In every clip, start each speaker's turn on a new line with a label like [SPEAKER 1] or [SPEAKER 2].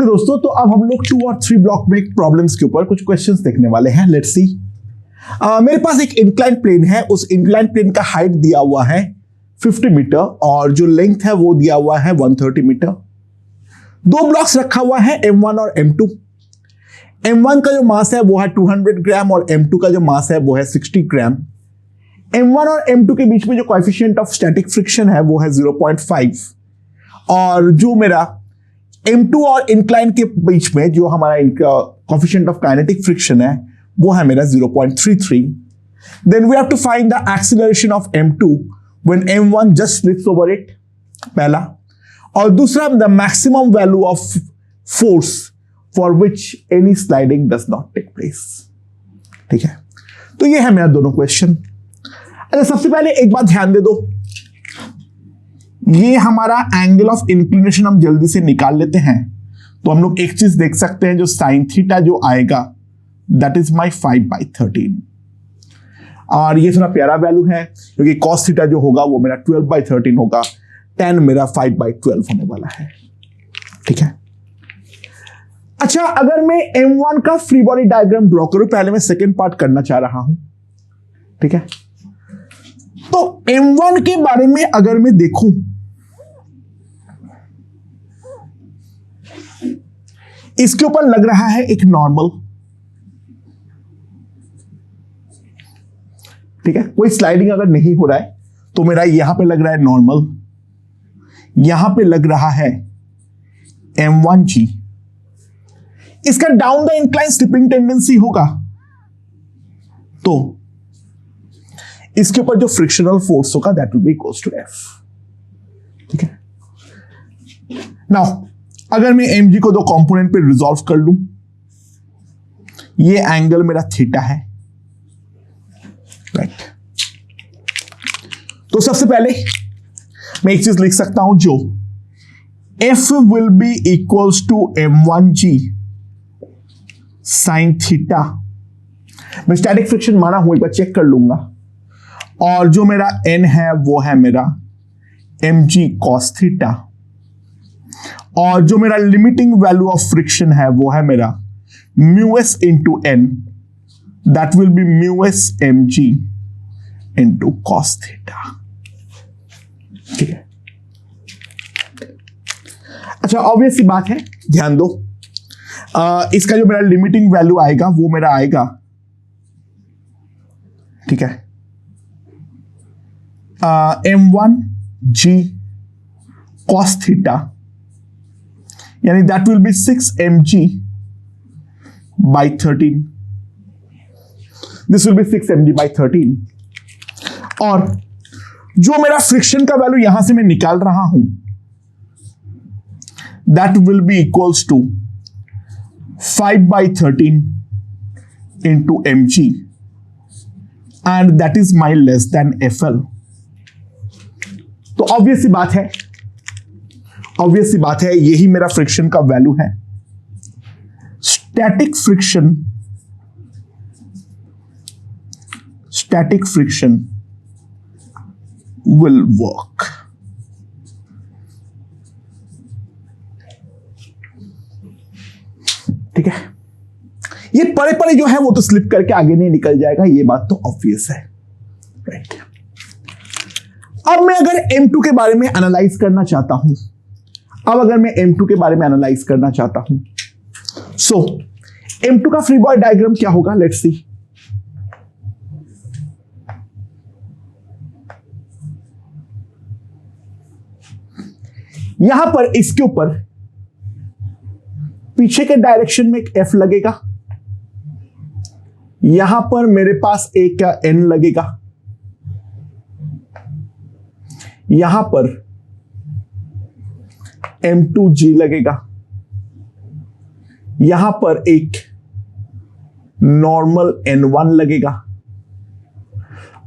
[SPEAKER 1] Okay दोस्तों, तो अब हम लोग 2 और 3 ब्लॉक में प्रॉब्लम्स के ऊपर कुछ क्वेश्चंस देखने वाले हैं। Let's see. मेरे पास एक इंक्लाइन प्लेन है, उस इंक्लाइन प्लेन का हाइट दिया हुआ है 50 मीटर और जो लेंथ है वो दिया हुआ है 130 मीटर। 2 ब्लॉक्स रखा हुआ है M1 और M2। M1 का जो मास है वो है 200 ग्राम और M2 का जो मास है वो है 60 ग्राम। M1 और M2 के बीच में जो कोएफिशिएंट ऑफ स्टैटिक फ्रिक्शन है वो है 0.5 और जो मेरा M2 और इंक्लाइन के बीच में जो हमारा कोएफिशिएंट ऑफ काइनेटिक फ्रिक्शन है वो है मेरा 0.33। Then we have to find the acceleration of M2 when M1 just slips over it, पहला। और दूसरा the maximum value of force for which any sliding does not take place. ठीक है, तो ये है मेरा दोनों क्वेश्चन। अच्छा, सबसे पहले एक बात ध्यान दे दो, ये हमारा एंगल ऑफ इंक्लिनेशन हम जल्दी से निकाल लेते हैं। तो हम लोग एक चीज देख सकते हैं, जो साइन थीटा जो आएगा दैट इज माई 5/13 और ये थोड़ा प्यारा वैल्यू है क्योंकि कॉस थीटा जो होगा वो मेरा 12/13 होगा, tan मेरा 5/12 होने वाला है। ठीक है। अच्छा, अगर मैं M1 का फ्री बॉडी डायग्राम ड्रॉ करूं, पहले मैं सेकेंड पार्ट करना चाह रहा हूं। ठीक है, तो M1 के बारे में अगर मैं देखूं, इसके ऊपर लग रहा है एक नॉर्मल। ठीक है, कोई स्लाइडिंग अगर नहीं हो रहा है तो मेरा यहां पे लग रहा है नॉर्मल, यहां पे लग रहा है M1G। इसका down the incline slipping tendency होगा तो इसके ऊपर जो फ्रिक्शनल फोर्स होगा that will be equals to F। ठीक है, नाउ अगर मैं mg को 2 कंपोनेंट पे रिजॉल्व कर लूं, ये एंगल मेरा थीटा है, राइट। तो सबसे पहले मैं एक चीज लिख सकता हूं, जो F will be equals to M1G sine theta. मैं स्टैटिक फ्रिक्शन माना हूं, एक बार चेक कर लूंगा, और जो मेरा n है वो है मेरा mg cos थीटा, और जो मेरा लिमिटिंग वैल्यू ऑफ फ्रिक्शन है वो है मेरा μs into n, that will B μs mg into cos theta. ठीक है। अच्छा, ऑब्वियस सी बात है, ध्यान दो, इसका जो मेरा लिमिटिंग वैल्यू आएगा वो मेरा आएगा, ठीक है, M1G cos थीटा, यानी that will B 6mg/13। This will B 6mg/13। और जो मेरा फ्रिक्शन का वैल्यू यहां से मैं निकाल रहा हूं that will be equals to 5/13 into mg and that is my less than FL। तो ऑब्वियस सी बात है, यही मेरा फ्रिक्शन का वैल्यू है। Static friction will work. ठीक है, ये परे परे जो है वो तो स्लिप करके आगे नहीं निकल जाएगा, ये बात तो ऑब्वियस है, राइट। अब मैं अगर M2 के बारे में एनालाइज करना चाहता हूं, सो M2 का फ्री बॉडी डायग्राम क्या होगा, लेट्स सी। यहां पर इसके ऊपर पीछे के डायरेक्शन में एक F लगेगा, यहां पर मेरे पास एक N लगेगा, यहां पर M2G लगेगा, यहां पर एक नॉर्मल N1 लगेगा,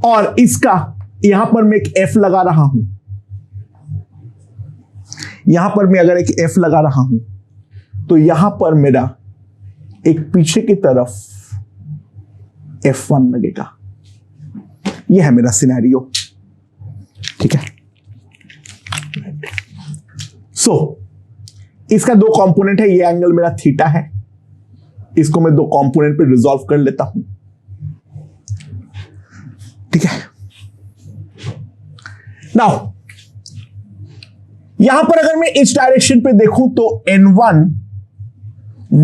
[SPEAKER 1] और इसका यहां पर मैं एक F लगा रहा हूं, यहां पर मैं अगर एक F लगा रहा हूं तो यहां पर मेरा एक पीछे की तरफ F1 लगेगा। यह है मेरा सिनेरियो। ठीक है, सो इसका दो कंपोनेंट है, ये एंगल मेरा थीटा है, इसको मैं दो कंपोनेंट पे रिजॉल्व कर लेता हूं, ठीक है। नाउ यहां पर अगर मैं इस डायरेक्शन पे देखूं तो n1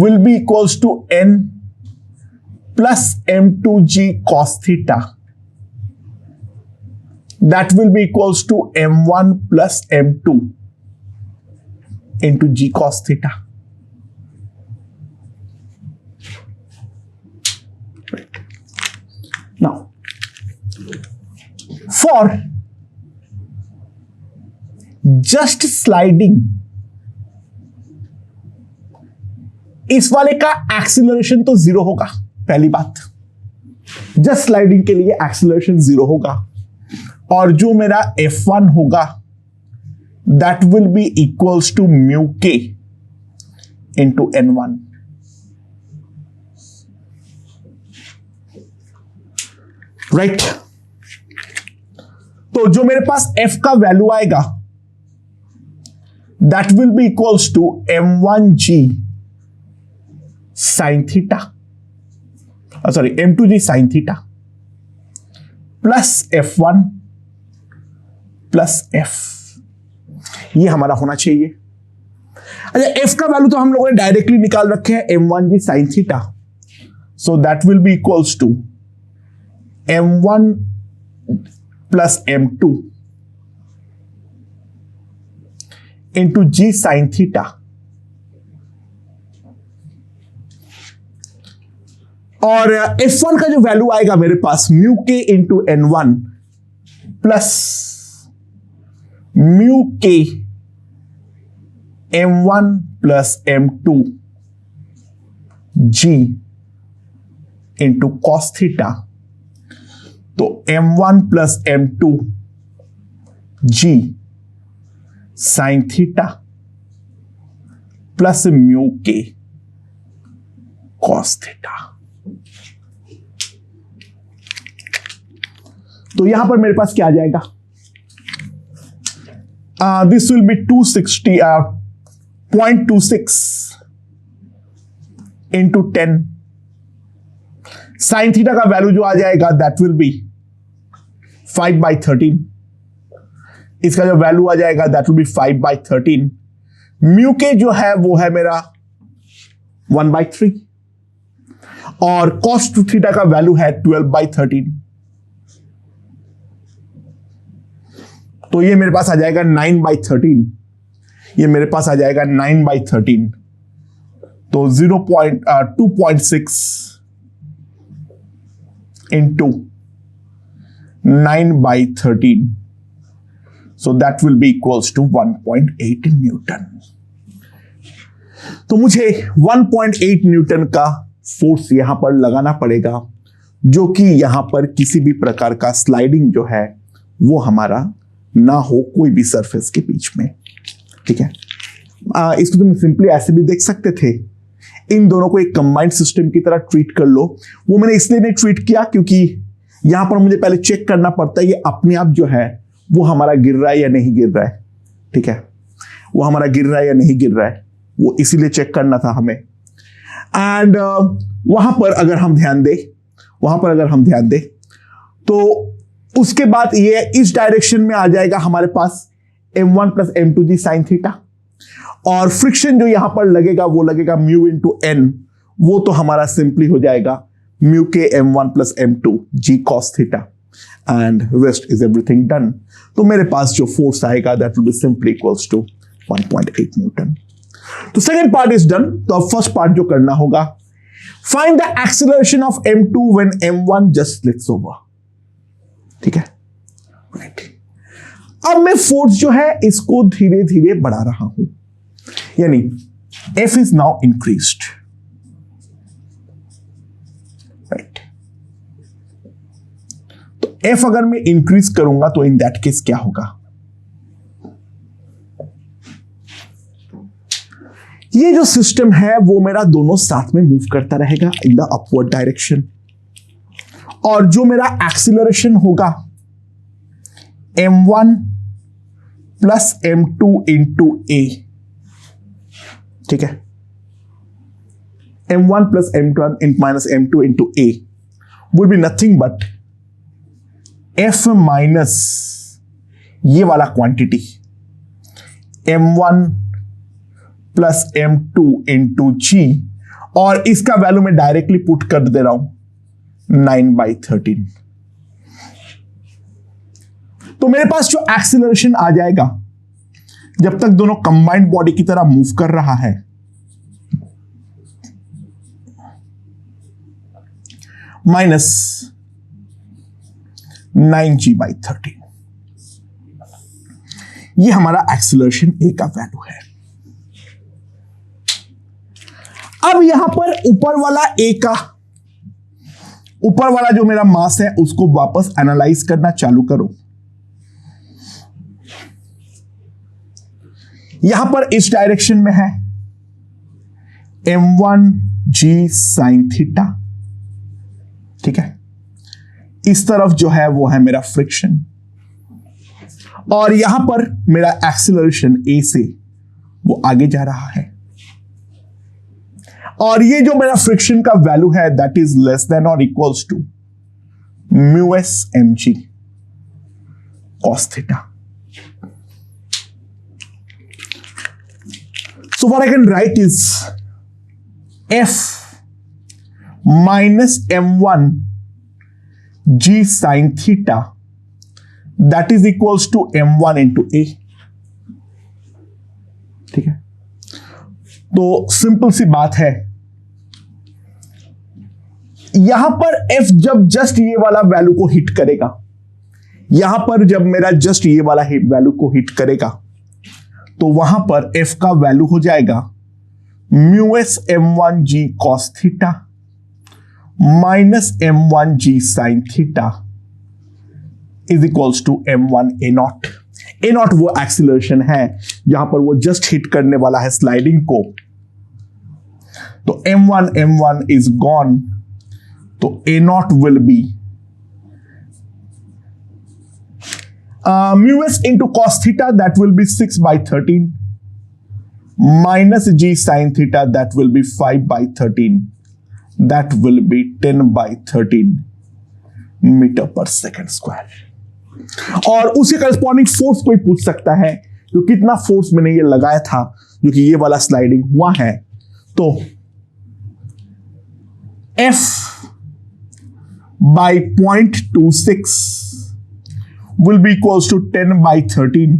[SPEAKER 1] will be equals to n plus m2g cos theta, that will be equals to m1 plus m2 into g cos theta. Right. Now, for just sliding, इस वाले का एक्सीलरेशन तो जीरो होगा, पहली बात। जस्ट स्लाइडिंग के लिए acceleration zero होगा, और जो मेरा F1 होगा that will be equals to mu k into n1. Right? तो जो मेरे पास f का वैल्यू आएगा that will be equals to m1g sin theta, sorry, m2g sin theta plus f1 plus f, ये हमारा होना चाहिए। अच्छा, f का वैल्यू तो हम लोगों ने डायरेक्टली निकाल रखे हैं, m1g sin theta, so that will be equals to m1 plus m2 into g sin theta, और f1 का जो वैल्यू आएगा मेरे पास mu k into n1 plus mu k m1 plus m2 g into cos theta, तो m1 plus m2 g sine theta plus mu k cos theta. तो यहां पर मेरे पास क्या आ जाएगा, this will be 0.26 into 10, sine theta का वैल्यू जो आ जाएगा दैट विल बी 5/13, इसका जो वैल्यू आ जाएगा दैट विल बी 5/13, म्यू के जो है वो है मेरा 1/3, और कॉस थीटा का वैल्यू है 12/13, तो ये मेरे पास आ जाएगा 9/13, ये मेरे पास आ जाएगा 9/13, तो 2.6 into 9/13, so that will be equals to 1.8 newton. तो मुझे 1.8 न्यूटन का फोर्स यहां पर लगाना पड़ेगा, जो कि यहां पर किसी भी प्रकार का स्लाइडिंग जो है वो हमारा ना हो कोई भी सरफेस के बीच में, ठीक है। इसको तुम सिंपली ऐसे भी देख सकते थे, इन दोनों को एक कंबाइंड सिस्टम की तरह ट्रीट कर लो। वो मैंने इसलिए नहीं ट्रीट किया क्योंकि यहां पर मुझे पहले चेक करना पड़ता है ये अपने आप जो है वो हमारा गिर रहा है या नहीं गिर रहा है, ठीक है, वो हमारा गिर रहा है या नहीं गिर रहा है, वो इसीलिए चेक करना था हमें। एंड वहां पर अगर हम ध्यान दें तो उसके बाद ये इस डायरेक्शन में आ जाएगा हमारे पास m1 plus m2g sine theta, और फ्रिक्शन जो यहां पर लगेगा वो लगेगा म्यू इंटू n, वो तो हमारा सिंपली हो जाएगा mu K m1 plus m2 g cos theta, and rest is everything done. तो मेरे पास जो फोर्स आएगा that will be simply equals to 1.8 newton. तो सेकेंड पार्ट इज डन। तो अब फर्स्ट पार्ट जो करना होगा, find the acceleration of m2 when m1 just splits over, ठीक है, राइट। अब मैं फोर्स जो है इसको धीरे धीरे बढ़ा रहा हूं, यानी F is now increased, right. तो F अगर मैं इंक्रीज करूंगा तो इन दैट केस क्या होगा, ये जो सिस्टम है वो मेरा दोनों साथ में मूव करता रहेगा इन द अपवर्ड डायरेक्शन, और जो मेरा एक्सीलरेशन होगा m1 plus m2 into a, ठीक है, m1 plus m1 minus m2 into a would be nothing but f minus ये वाला quantity m1 plus m2 into g, और इसका वैल्यू मैं डायरेक्टली पुट कर दे रहा हूं 9/13। तो मेरे पास जो एक्सीलरेशन आ जाएगा जब तक दोनों कंबाइंड बॉडी की तरह मूव कर रहा है, माइनस 9g/13, ये हमारा एक्सीलरेशन ए का वैल्यू है। अब यहां पर ऊपर वाला जो मेरा मास है उसको वापस एनालाइज करना चालू करो। यहां पर इस डायरेक्शन में है m1g sin थीटा, ठीक है, इस तरफ जो है वो है मेरा फ्रिक्शन, और यहां पर मेरा एक्सीलरेशन ए से वो आगे जा रहा है, और ये जो मेरा फ्रिक्शन का वैल्यू है दैट इज लेस देन और equals to μs mg cos theta. So what I can write is f minus m1 g sin theta that is equals to m1 into a, ठीक है। तो simple सी बात है, यहां पर f जब जस्ट ये वाला वैल्यू को हिट करेगा, यहां पर जब मेरा जस्ट ये वाला वैल्यू को हिट करेगा तो वहां पर f का वैल्यू हो जाएगा μs m1g cos theta minus m1g sin theta is equals to m1 a naught वो एक्सीलरेशन है जहां पर वो जस्ट हिट करने वाला है स्लाइडिंग को। तो m1 इज गॉन, तो a0 will be μs into cos theta that will be 6/13 minus g sin theta that will be 5/13, that will be 10/13 metre पर सेकेंड स्क्वायर। और उसी करस्पॉन्डिंग फोर्स कोई पूछ सकता है जो कितना फोर्स मैंने ये लगाया था जो कि ये वाला स्लाइडिंग हुआ है, तो F by 0.26 will be equals to 10/13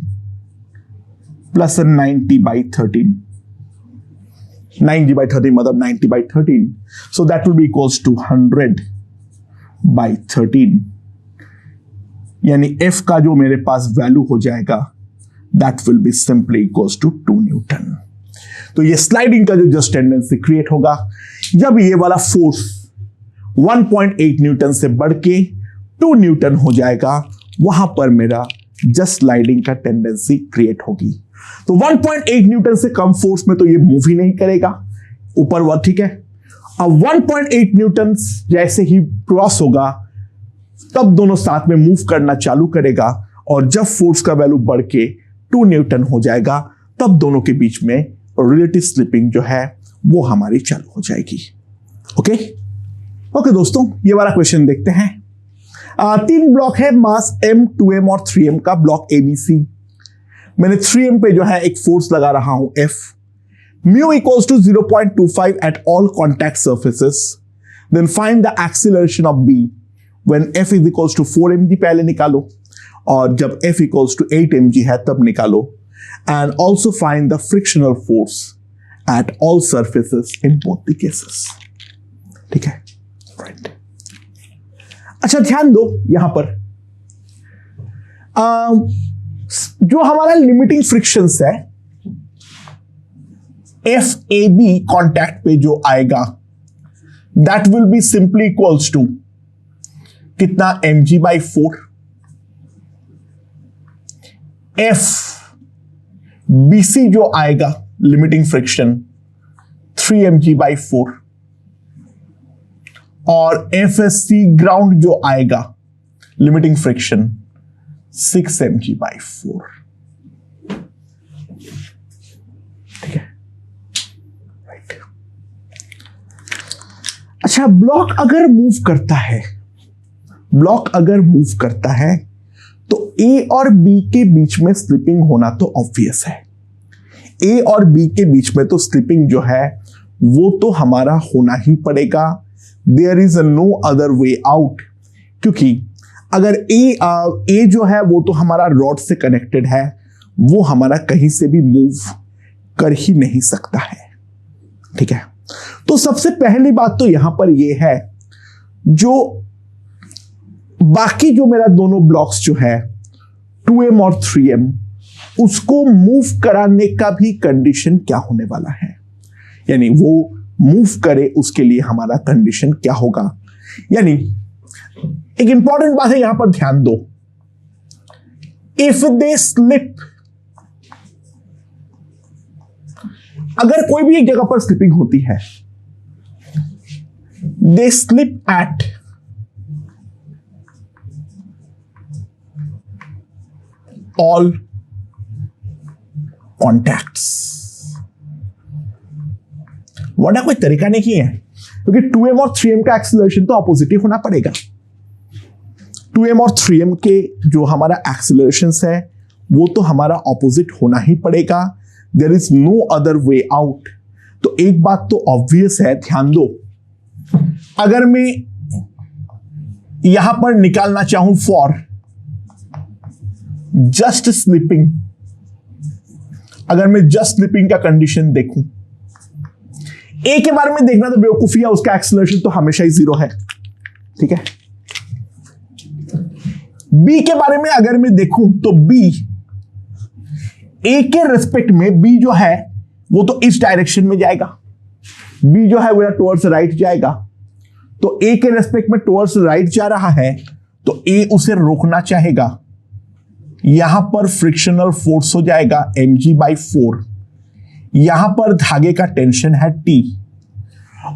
[SPEAKER 1] plus 90/13, 9g/13 मतलब 90/13, so that will be equals to 100/13, यानी f का जो मेरे पास वैल्यू हो जाएगा that will be simply equals to 2 Newton. तो ये स्लाइडिंग का जो जस्ट टेंडेंसी क्रिएट होगा जब ये वाला फोर्स 1.8 न्यूटन से बढ़ के 2 न्यूटन हो जाएगा, वहां पर मेरा जस्ट स्लाइडिंग का टेंडेंसी क्रिएट होगी। तो 1.8 न्यूटन से कम फोर्स में तो ये मूव ही नहीं करेगा ऊपर वह, ठीक है। अब 1.8 न्यूटन जैसे ही क्रॉस होगा तब दोनों साथ में मूव करना चालू करेगा, और जब फोर्स का वैल्यू बढ़ के 2 न्यूटन हो जाएगा तब दोनों के बीच में रिलेटिव स्लिपिंग जो है वो हमारी चालू हो जाएगी। ओके दोस्तों, ये वाला क्वेश्चन देखते हैं। 3 ब्लॉक है, मास m, 2m और 3m का, ब्लॉक ABC। मैंने 3m पे जो है एक फोर्स लगा रहा हूं F, mu equals to 0.25 at all contact surfaces, then find the acceleration of B when F is equals to 4 mg पहले निकालो, और जब F इक्वल्स टू 8 mg है तब निकालो, and also find the frictional force at all surfaces in both the cases, ठीक है, right. अच्छा ध्यान दो यहां पर जो हमारा लिमिटिंग फ्रिक्शंस है FAB कॉन्टैक्ट पे जो आएगा that will be simply equals to कितना mg/4, FBC जो आएगा लिमिटिंग फ्रिक्शन 3 mg/4, और FSC ग्राउंड जो आएगा लिमिटिंग फ्रिक्शन 6 mg/4, ठीक है। अच्छा, ब्लॉक अगर मूव करता है तो ए और बी के बीच में स्लिपिंग होना तो ऑब्वियस है। ए और बी के बीच में तो स्लिपिंग जो है वो तो हमारा होना ही पड़ेगा। There is no other way out, क्योंकि अगर ए जो है वो तो हमारा रॉड से कनेक्टेड है, वो हमारा कहीं से भी मूव कर ही नहीं सकता है। ठीक है, तो सबसे पहली बात तो यहां पर ये है, जो बाकी जो मेरा दोनों ब्लॉक्स जो है 2m और 3m, उसको मूव कराने का भी कंडीशन क्या होने वाला है, यानी वो मूव करे उसके लिए हमारा कंडीशन क्या होगा। यानी एक इंपॉर्टेंट बात है, यहां पर ध्यान दो, इफ दे स्लिप, अगर कोई भी एक जगह पर स्लिपिंग होती है, दे स्लिप एट ऑल कॉन्टैक्ट्स। वरना कोई तरीका नहीं है, क्योंकि 2m और 3m का एक्सीलरेशन तो ऑपोजिट होना पड़ेगा। 2m और 3m के जो हमारा एक्सीलरेशन है वो तो हमारा ऑपोजिट होना ही पड़ेगा। There is no other way out. तो एक बात तो ऑब्वियस है, ध्यान दो, अगर मैं यहां पर निकालना चाहूं फॉर जस्ट स्लिपिंग, अगर मैं जस्ट स्लिपिंग का कंडीशन देखूं, ए के बारे में देखना तो बेवकूफी है, उसका एक्सीलरेशन तो हमेशा ही 0 है। ठीक है, बी के बारे में अगर मैं देखूं तो बी, ए के रिस्पेक्ट में बी जो है वो तो इस डायरेक्शन में जाएगा, बी जो है वो टुवर्ड्स राइट जाएगा। तो ए के रेस्पेक्ट में टुवर्ड्स राइट जा रहा है, तो ए उसे रोकना चाहेगा, यहां पर फ्रिक्शनल फोर्स हो जाएगा mg/4, यहां पर धागे का टेंशन है T,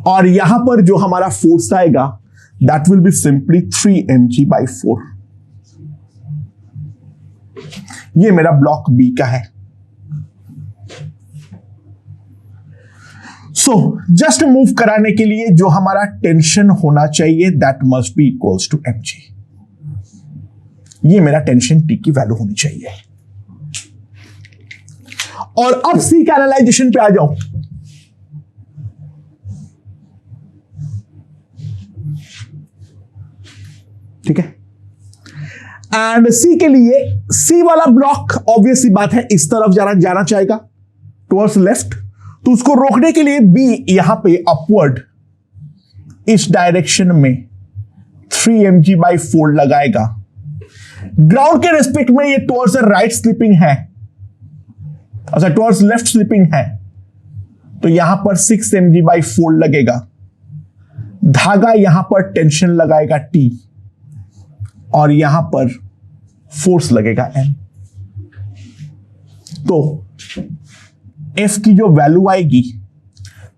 [SPEAKER 1] और यहां पर जो हमारा फोर्स आएगा that will be simply 3mg/4। ये मेरा ब्लॉक बी का है। सो जस्ट मूव कराने के लिए जो हमारा टेंशन होना चाहिए that must be equals to mg। ये मेरा टेंशन T की वैल्यू होनी चाहिए। और अब सी के एनालाइजेशन पे आ जाओ। ठीक है, एंड सी के लिए, सी वाला ब्लॉक ऑब्वियस सी बात है इस तरफ जाना चाहेगा टुवर्ड्स लेफ्ट, तो उसको रोकने के लिए बी यहां पे अपवर्ड इस डायरेक्शन में 3mg/4 लगाएगा। ग्राउंड के रेस्पेक्ट में ये टुवर्ड्स राइट स्लिपिंग है, अच्छा टुवर्ड्स लेफ्ट स्लिपिंग है, तो यहां पर 6mg/4 लगेगा। धागा यहां पर टेंशन लगाएगा T, और यहां पर फोर्स लगेगा M। तो F की जो वैल्यू आएगी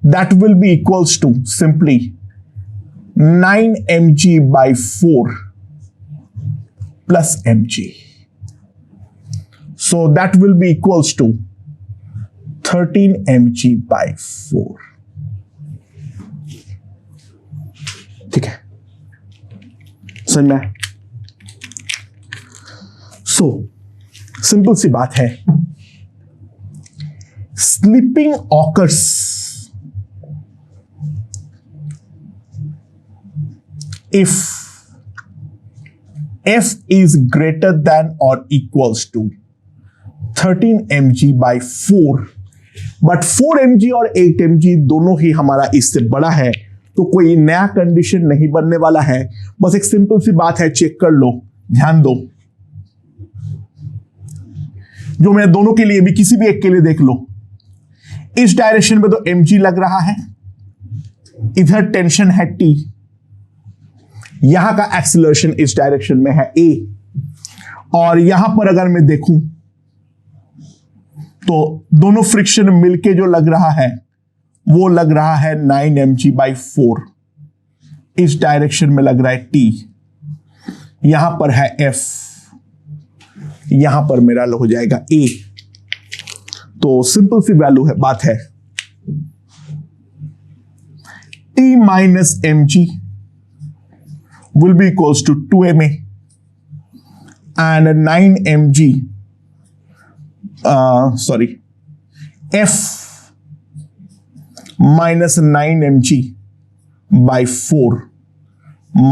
[SPEAKER 1] that will be equals to simply 9mg/4 plus mg. So that will be equals to 13 mg/4. ठीक है, समझ में? सो सिंपल सी बात है, slipping occurs if F is greater than or equals to 13 mg/4, but 4 mg और 8 mg दोनों ही हमारा इससे बड़ा है, तो कोई नया कंडीशन नहीं बनने वाला है। बस एक सिंपल सी बात है, चेक कर लो, ध्यान दो, जो मैं दोनों के लिए भी, किसी भी एक के लिए देख लो, इस डायरेक्शन में तो mg लग रहा है, इधर टेंशन है T, यहां का एक्सीलरेशन इस डायरेक्शन में है A, और यहां पर अगर मैं देखूं तो दोनों फ्रिक्शन मिलके जो लग रहा है वो लग रहा है 9 mg/4, इस डायरेक्शन में लग रहा है T, यहां पर है F, यहां पर मेरा हो जाएगा A। तो सिंपल सी वैल्यू है, बात है T minus mg will be equals to 2ma and 9 mg f minus 9 mg by 4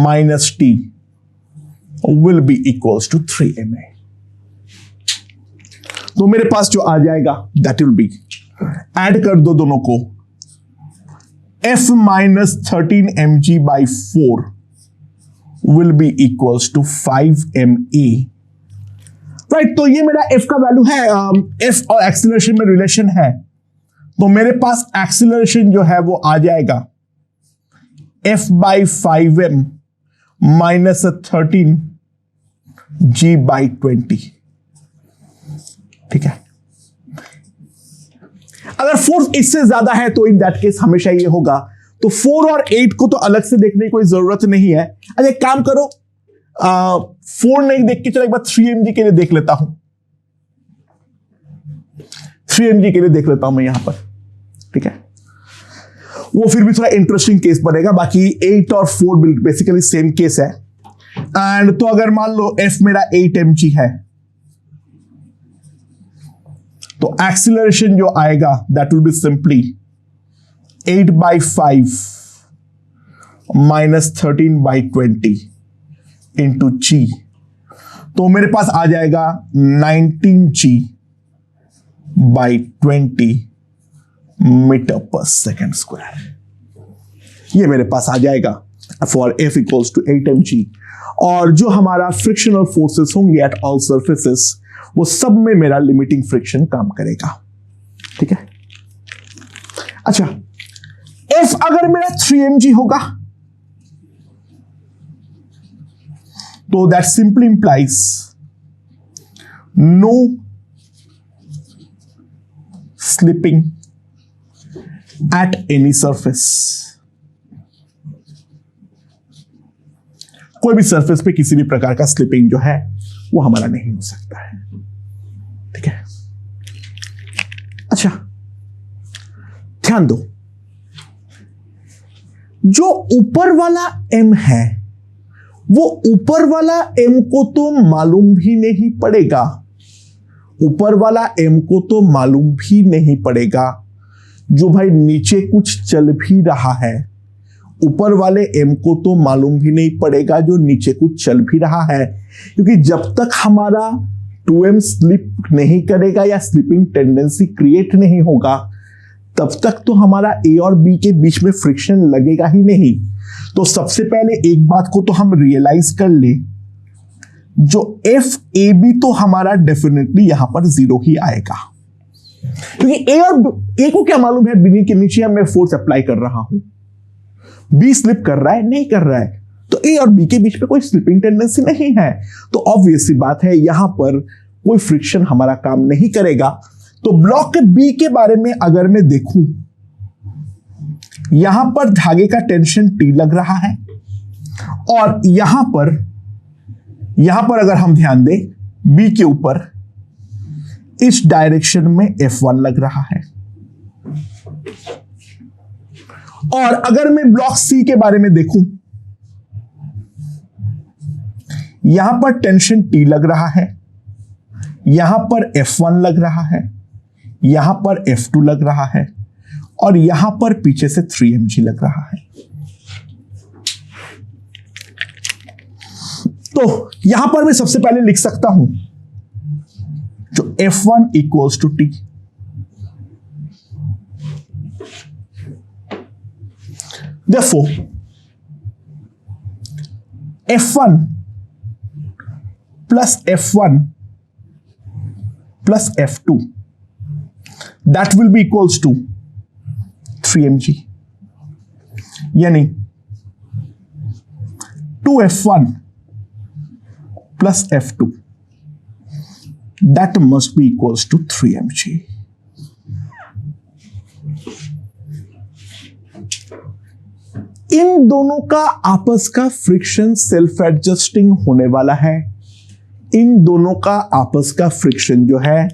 [SPEAKER 1] minus t will be equals to 3ma. तो मेरे पास जो आ जाएगा that will be, ऐड कर दो दोनों को, f minus 13 mg by 4 will be equals to 5ma. Right, तो ये मेरा f का वैल्यू है, f और एक्सीलरेशन में रिलेशन है, तो मेरे पास एक्सीलरेशन जो है वो आ जाएगा f by 5m minus 13 g by 20. ठीक है, अगर फोर्स इससे ज्यादा है तो इन दैट केस हमेशा ये होगा, तो 4 और 8 को तो अलग से देखने की कोई जरूरत नहीं है। अच्छा एक काम करो, 4 नहीं देख के चलो एक बार 3mg के लिए देख लेता हूं, 3mg के लिए देख लेता हूं मैं यहां पर। ठीक है, वो फिर भी थोड़ा इंटरेस्टिंग केस बनेगा, बाकी 8 और 4 बेसिकली सेम केस है। एंड तो अगर मान लो f मेरा 8mg है, तो एक्सीलरेशन जो आएगा that will be simply 8 by 5 minus 13 by 20 into g, तो मेरे पास आ जाएगा 19g by 20 मीटर पर सेकेंड स्क्वायर। ये मेरे पास आ जाएगा for f equals to 8mg। और जो हमारा फ्रिक्शनल फोर्सेस होंगे एट ऑल सर्फेसेस, वो सब में मेरा लिमिटिंग फ्रिक्शन काम करेगा। ठीक है, अच्छा f अगर मेरा 3mg होगा तो that simply implies no slipping at any surface. कोई भी सरफेस पे किसी भी प्रकार का स्लिपिंग जो है वो हमारा नहीं हो सकता है। ठीक है, अच्छा ध्यान दो, जो ऊपर वाला m है वो ऊपर वाला m को तो मालूम भी नहीं पड़ेगा, ऊपर वाला m को तो मालूम भी नहीं पड़ेगा जो भाई नीचे कुछ चल भी रहा है, ऊपर वाले m को तो मालूम भी नहीं पड़ेगा जो नीचे कुछ चल भी रहा है, क्योंकि जब तक हमारा 2m स्लिप नहीं करेगा या स्लिपिंग टेंडेंसी क्रिएट नहीं होगा तब तक तो हमारा a और b के बीच में फ्रिक्शन लगेगा ही नहीं। तो सबसे पहले एक बात को तो हम रियलाइज कर ले, जो FAB तो हमारा डेफिनेटली यहां पर 0 ही आएगा, क्योंकि a और a को क्या मालूम है b के नीचे मैं फोर्स अप्लाई कर रहा हूं, b स्लिप कर रहा है नहीं कर रहा है, तो a और b के बीच में कोई स्लिपिंग टेंडेंसी नहीं है, तो ऑब्वियस सी बात है यहां पर कोई फ्रिक्शन हमारा काम नहीं करेगा। तो ब्लॉक b के बारे में अगर मैं देखूं, यहां पर धागे का टेंशन T लग रहा है और यहां पर अगर हम ध्यान दें b के ऊपर इस डायरेक्शन में F1 लग रहा है, और अगर मैं ब्लॉक C के बारे में देखूं, यहां पर टेंशन T लग रहा है, यहां पर F1 लग रहा है, यहां पर F2 लग रहा है और यहां पर पीछे से 3mg लग रहा है। तो यहां पर मैं सबसे पहले लिख सकता हूं जो F1 equals to T, therefore F1 plus F1 plus F2 that will be equals to 3mg, यानी 2F1 plus F2 that must be equals to 3mg. इन दोनों का आपस का फ्रिक्शन सेल्फ एडजस्टिंग होने वाला है, इन दोनों का आपस का फ्रिक्शन जो है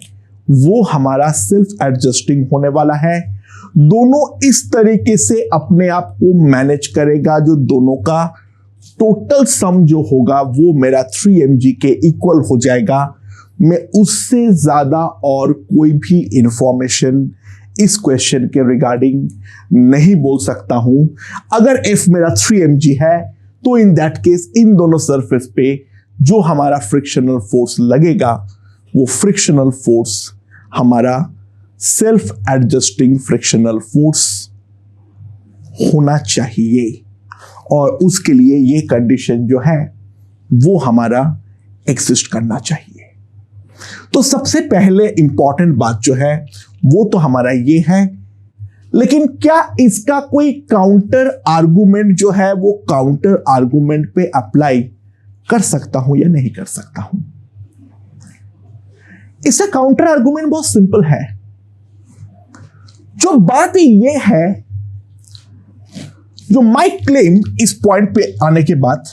[SPEAKER 1] वो हमारा सेल्फ एडजस्टिंग होने वाला है। दोनों इस तरीके से अपने आप को मैनेज करेगा, जो दोनों का टोटल सम जो होगा वो मेरा 3 mg के इक्वल हो जाएगा। मैं उससे ज्यादा और कोई भी इंफॉर्मेशन इस क्वेश्चन के रिगार्डिंग नहीं बोल सकता हूं। अगर f मेरा 3 mg है तो इन दैट केस इन दोनों सरफेस पे जो हमारा फ्रिक्शनल फोर्स लगेगा वो फ्रिक्शनल फोर्स हमारा सेल्फ एडजस्टिंग फ्रिक्शनल फोर्स होना चाहिए, और उसके लिए ये कंडीशन जो है वो हमारा एग्जिस्ट करना चाहिए। तो सबसे पहले इंपॉर्टेंट बात जो है वो तो हमारा ये है, लेकिन क्या इसका कोई काउंटर आर्गुमेंट जो है वो काउंटर आर्गुमेंट पे अप्लाई कर सकता हूं या नहीं कर सकता हूं? इसका काउंटर आर्गुमेंट बहुत सिंपल है। जो बात ये है, जो माय क्लेम इस पॉइंट पे आने के बाद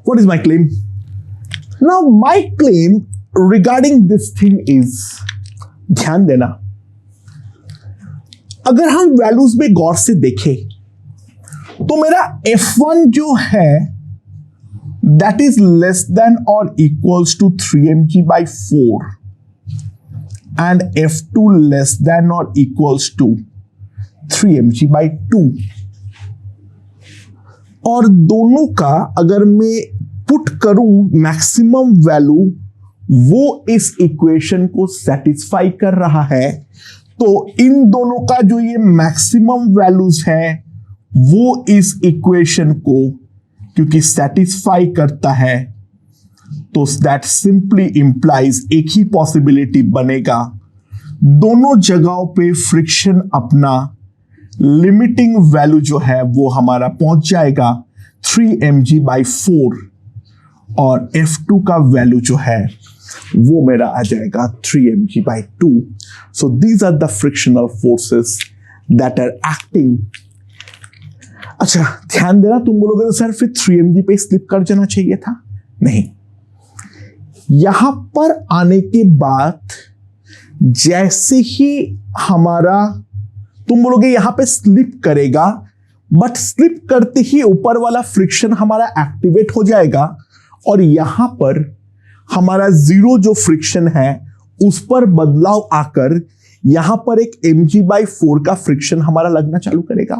[SPEAKER 1] what is my claim? Now my claim regarding this thing is, ध्यान देना, अगर हम वैल्यूज में गौर से देखें तो मेरा F1 जो है that is less than or equals to 3 mg by 4 and F2 less than or equals to 3 mg by 2, और दोनों का अगर मैं पुट करूं मैक्सिमम वैल्यू वो इस इक्वेशन को सेटिस्फाई कर रहा है, तो इन दोनों का जो ये मैक्सिमम वैल्यूज है वो इस इक्वेशन को क्योंकि सेटिस्फाई करता है, तो दैट सिंपली इंप्लाइज एक ही पॉसिबिलिटी बनेगा, दोनों जगहों पे फ्रिक्शन अपना लिमिटिंग वैल्यू जो है वो हमारा पहुंच जाएगा 3 mg by 4, और F2 का वैल्यू जो है वो मेरा आ जाएगा 3 mg by 2। So these are the frictional forces that are acting. अच्छा ध्यान देना, तुम बोलोगे सर फिर 3 mg पे स्लिप कर जाना चाहिए था, नहीं। यहां पर आने के बाद जैसे ही हमारा, तुम बोलोगे यहां पे स्लिप करेगा, बट स्लिप करते ही ऊपर वाला फ्रिक्शन हमारा एक्टिवेट हो जाएगा, और यहां पर हमारा जीरो जो फ्रिक्शन है उस पर बदलाव आकर यहां पर एक mg/4 का फ्रिक्शन हमारा लगना चालू करेगा।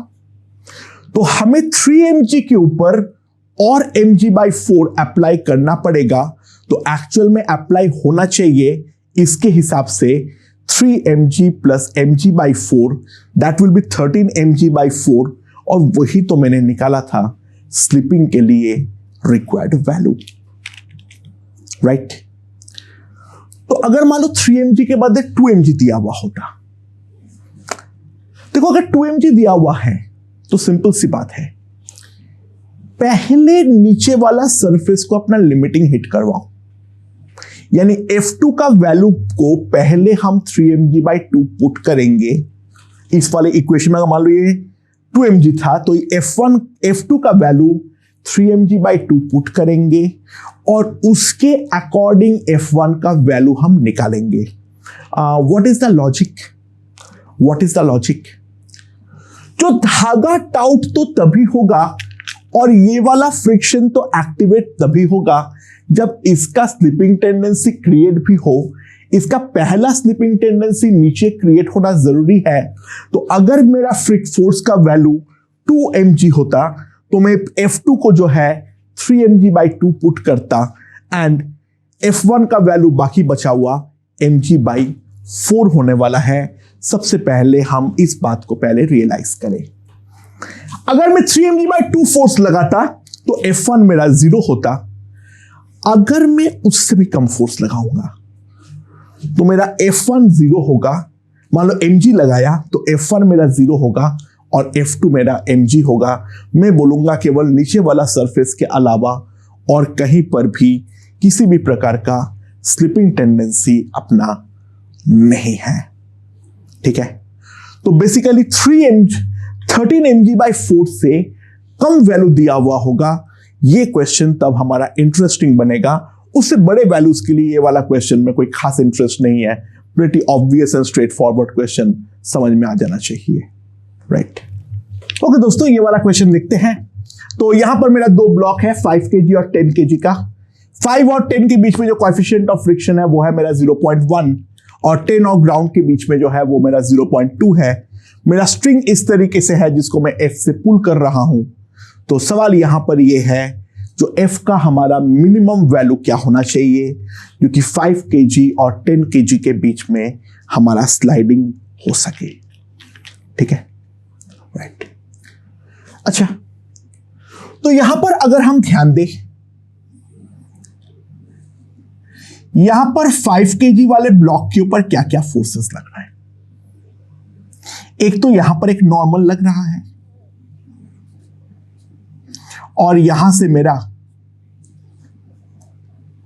[SPEAKER 1] तो हमें 3 mg के ऊपर और mg/4 अप्लाई करना पड़ेगा। तो एक्चुअल में अप्लाई होना चाहिए इसके हिसाब से 3 mg plus mg/4, that will B 13 mg/4, और वही तो मैंने निकाला था स्लिपिंग के लिए रिक्वायर्ड वैल्यू, राइट। तो अगर मान लो 3 mg के बाद 2 mg दिया हुआ होता, देखो अगर 2 mg दिया हुआ है तो सिंपल सी बात है, पहले नीचे वाला सरफेस को अपना लिमिटिंग हिट करवाओ, यानी F2 का वैल्यू को पहले हम 3 mg/2 पुट करेंगे। इस वाले इक्वेशन में मान लो ये 2 mg था, तो F2 का वैल्यू 3 mg/2 पुट करेंगे, और उसके अकॉर्डिंग F1 का वैल्यू हम निकालेंगे। What is the logic? What is the logic? जो धागा टाउट तो तभी होगा और ये वाला फ्रिक्शन तो एक्टिवेट तभी होगा जब इसका स्लिपिंग टेंडेंसी क्रिएट भी हो। इसका पहला स्लिपिंग टेंडेंसी नीचे क्रिएट होना जरूरी है। तो अगर मेरा फ्रिक फोर्स का वैल्यू 2 mg होता तो मैं F2 को जो है 3 mg/2 पुट करता, एंड F1 का वैल्यू बाकी बचा हुआ mg/4 होने वाला है। सबसे पहले हम इस बात को पहले रियलाइज करें। अगर मैं 3 mg/2 फोर्स लगाता तो F1 मेरा 0 होता। अगर मैं उससे भी कम फोर्स लगाऊंगा तो मेरा F1 0 होगा। मान लो mg लगाया तो F1 मेरा 0 होगा और F2 मेरा mg होगा। मैं बोलूंगा केवल नीचे वाला सरफेस के अलावा और कहीं पर भी किसी भी प्रकार का स्लिपिंग टेंडेंसी अपना नहीं है। ठीक है, तो बेसिकली 13 mg/4 से कम वैल्यू दिया हुआ होगा, ये क्वेश्चन तब हमारा इंटरेस्टिंग बनेगा। उससे बड़े वैल्यूज के लिए ये वाला क्वेश्चन में कोई खास इंटरेस्ट नहीं है, pretty obvious and straight forward question समझ में आ जाना चाहिए, राइट। ओके दोस्तों, ये वाला क्वेश्चन देखते हैं। तो यहां पर मेरा दो ब्लॉक है 5 kg और 10 kg का। 5 और 10 के बीच में जो कोएफिशिएंट ऑफ फ्रिक्शन है वो है मेरा 0.1 और 10 और ग्राउंड के बीच में जो है वो मेरा 0.2 है। मेरा स्ट्रिंग इस तरीके से है जिसको मैं F से पुल कर रहा हूं। तो सवाल यहां पर ये है जो F का हमारा मिनिमम वैल्यू क्या होना चाहिए जो कि 5 kg और 10 kg के बीच में हमारा स्लाइडिंग हो सके, ठीक है, राइट। अच्छा, तो यहां पर अगर हम ध्यान दें, यहां पर 5 kg वाले ब्लॉक के ऊपर क्या क्या फोर्सेस लग रहा है। एक तो यहां पर एक नॉर्मल लग रहा है और यहां से मेरा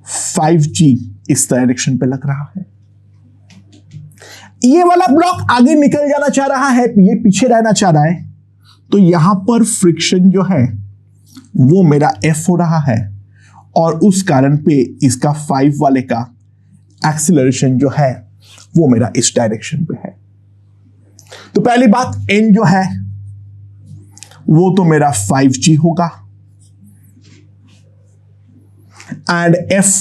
[SPEAKER 1] 5G इस डायरेक्शन पे लग रहा है। ये वाला ब्लॉक आगे निकल जाना चाह रहा है, ये पीछे रहना चाह रहा है। तो यहां पर फ्रिक्शन जो है वो मेरा F हो रहा है और उस कारण पे इसका 5 वाले का एक्सीलरेशन जो है वो मेरा इस डायरेक्शन पे है। तो पहली बात, N जो है वो तो मेरा 5G होगा and F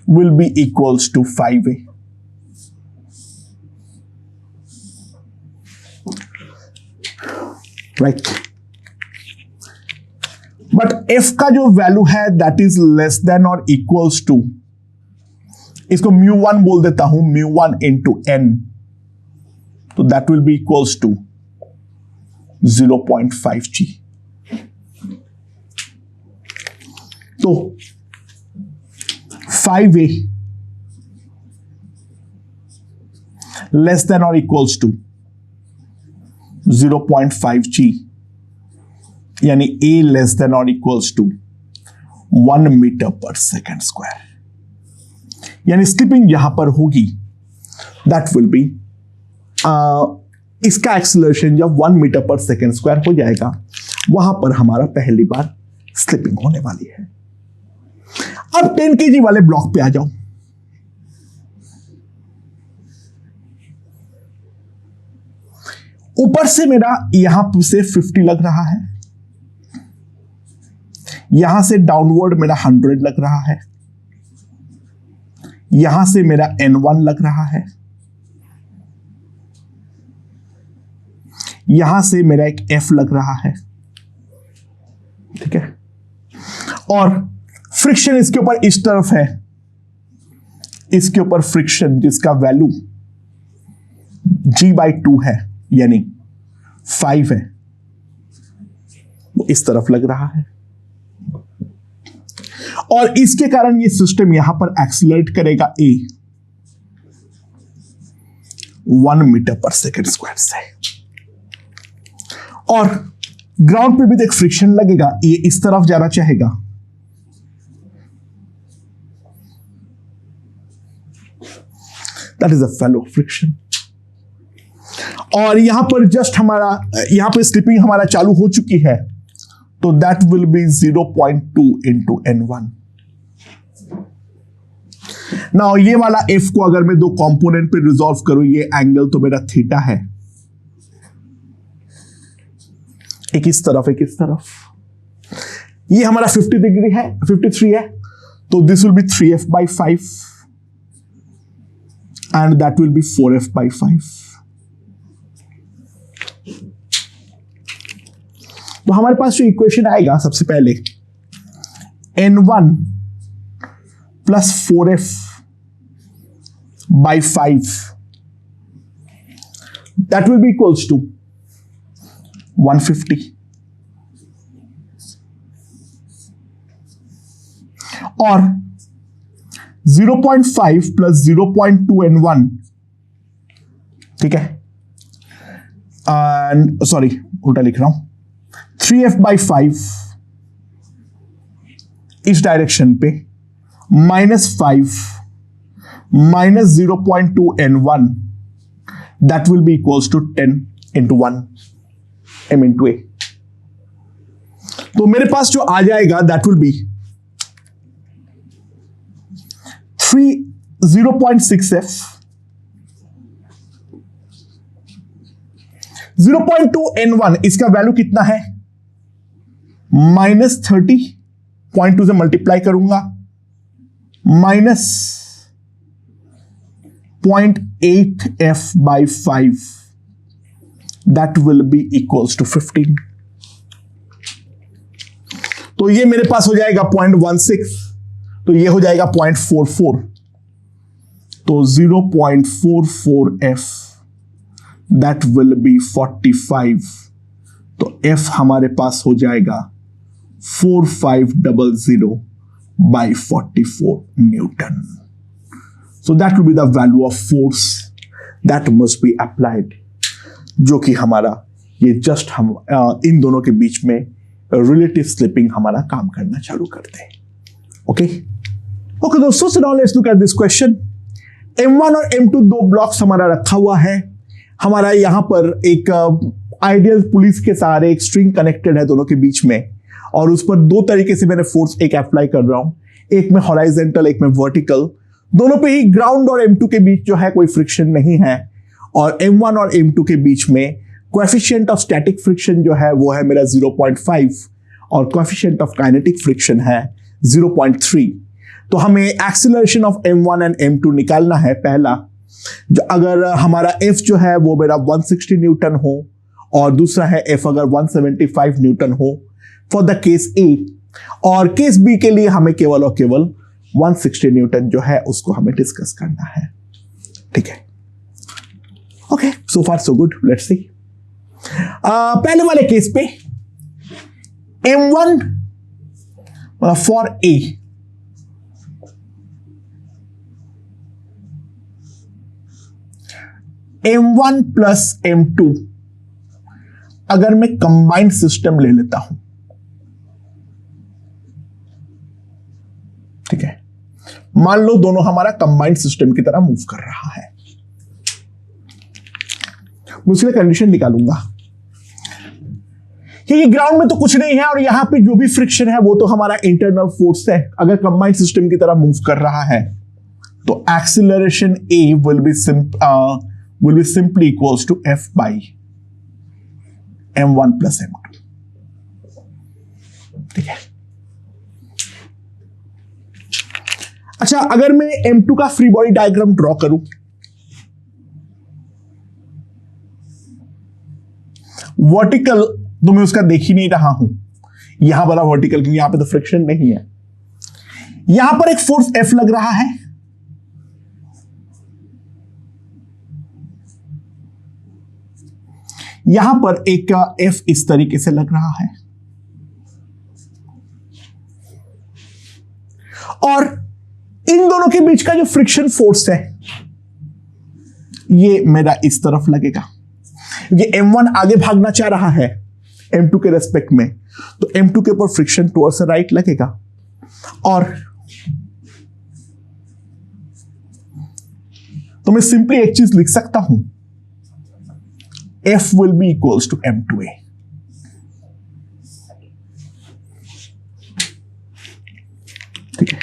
[SPEAKER 1] will be equals to 5A. Right? But F का जो वैल्यू है that is less than or equals to, इसको μ1 बोल देता हूं, μ1 into n, तो that will be equals to 0.5G. तो 5A less than or equals to 0.5G यानी A less than or equals to 1 metre पर सेकेंड स्क्वायर, यानी slipping यहां पर होगी दैट विल बी इसका एक्सेलरेशन जब 1 मीटर पर सेकेंड स्क्वायर हो जाएगा वहां पर हमारा पहली बार स्लिपिंग होने वाली है। अब 10 kg वाले ब्लॉक पे आ जाओ। ऊपर से मेरा यहां से 50 लग रहा है, यहां से डाउनवर्ड मेरा 100 लग रहा है, यहां से मेरा N1 लग रहा है, यहां से मेरा एक F लग रहा है, ठीक है। और फ्रिक्शन इसके ऊपर इस तरफ है, इसके ऊपर फ्रिक्शन जिसका वैल्यू G/2 है यानी 5 है, वो इस तरफ लग रहा है और इसके कारण ये सिस्टम यहां पर एक्सीलरेट करेगा A 1 मीटर पर सेकेंड स्क्वायर से। और ग्राउंड पे भी देख फ्रिक्शन लगेगा, ये इस तरफ जाना चाहेगा, that is a fellow friction. और यहां पर जस्ट हमारा यहां पे स्लिपिंग हमारा चालू हो चुकी है, तो that will B 0.2 into N1। Now ये वाला F को अगर मैं दो कंपोनेंट पे रिजॉल्व करूं, ये एंगल तो मेरा थीटा है, एक इस तरफ एक इस तरफ, ये हमारा 50 डिग्री है, 53 है, तो this will B 3F/5 and that will be 4F/5। तो हमारे पास जो इक्वेशन आएगा सबसे पहले N1 plus 4F/5 that will be equals to 150 और 0.5 प्लस 0.2 N1, ठीक है, एंड सॉरी उल्टा लिख रहा हूं, 3F/5 इस डायरेक्शन पे -5 minus 0.2 N1 that will be equals to 10 into 1 M into A। तो मेरे पास जो आ जाएगा that will B 0.6f 0.2 n1 इसका वैल्यू कितना है -30 0.2 से मल्टीप्लाई करूंगा -0.8f/5 that will be equals to 15। तो ये मेरे पास हो जाएगा 0.16, तो ये हो जाएगा 0.44, तो 0.44f दैट विल बी 45। तो f हमारे पास हो जाएगा 4500/44 Newton. So that will be the value of force that must be applied, जो कि हमारा ये जस्ट हम इन दोनों के बीच में रिलेटिव स्लिपिंग हमारा काम करना चालू करते हैं। ओके दोस्तों, so now let's look at this question। M1 और M2 दो ब्लॉक्स हमारा रखा हुआ है। हमारा यहां पर एक आइडियल पुलिस के सहारे एक स्ट्रिंग कनेक्टेड है दोनों के बीच में, और उस पर दो तरीके से मैंने फोर्स एक अप्लाई कर रहा हूं, एक में हॉराइजेंटल एक में वर्टिकल। दोनों पे ही ग्राउंड और M2 के बीच जो है कोई फ्रिक्शन नहीं है, और M1 और M2 के बीच में कोएफिशिएंट ऑफ स्टैटिक फ्रिक्शन जो है वो है मेरा 0.5 और कोएफिशिएंट ऑफ काइनेटिक फ्रिक्शन है 0.3। तो हमें acceleration of M1 and M2 निकालना है। पहला, जो अगर हमारा F जो है वो मेरा 160 न्यूटन हो और दूसरा है F अगर 175 न्यूटन हो फॉर द केस A, और केस B के लिए हमें केवल और केवल 160 न्यूटन जो है उसको हमें डिस्कस करना है। ठीक है, okay, so far so good, let's see. पहले वाले केस पे M1 for A, M1 plus M2 अगर मैं कंबाइंड सिस्टम ले लेता हूं, ठीक है, मान लो दोनों हमारा कंबाइंड सिस्टम की तरह मूव कर रहा है, मैं उसके लिए कंडीशन निकालूंगा क्योंकि ग्राउंड में तो कुछ नहीं है और यहां पे जो भी फ्रिक्शन है वो तो हमारा इंटरनल फोर्स है। अगर कंबाइंड सिस्टम की तरह मूव कर रहा है तो acceleration A will be simply equals to F by M1 plus M2। ठीक है, अच्छा, अगर मैं M2 का फ्री बॉडी डायग्राम ड्रॉ करूं, वर्टिकल तो मैं उसका देख ही नहीं रहा हूं, यहां वाला वर्टिकल, क्योंकि यहां पे तो फ्रिक्शन नहीं है। यहां पर एक फोर्स F लग रहा है, यहां पर एक F इस तरीके से लग रहा है, और इन दोनों के बीच का जो फ्रिक्शन फोर्स है ये मेरा इस तरफ लगेगा। ये M1 आगे भागना चाह रहा है M2 के रेस्पेक्ट में, तो M2 के ऊपर फ्रिक्शन टुवर्ड्स राइट लगेगा, और तो मैं सिंपली एक चीज लिख सकता हूं, F will be equals to M2A। ठीक है,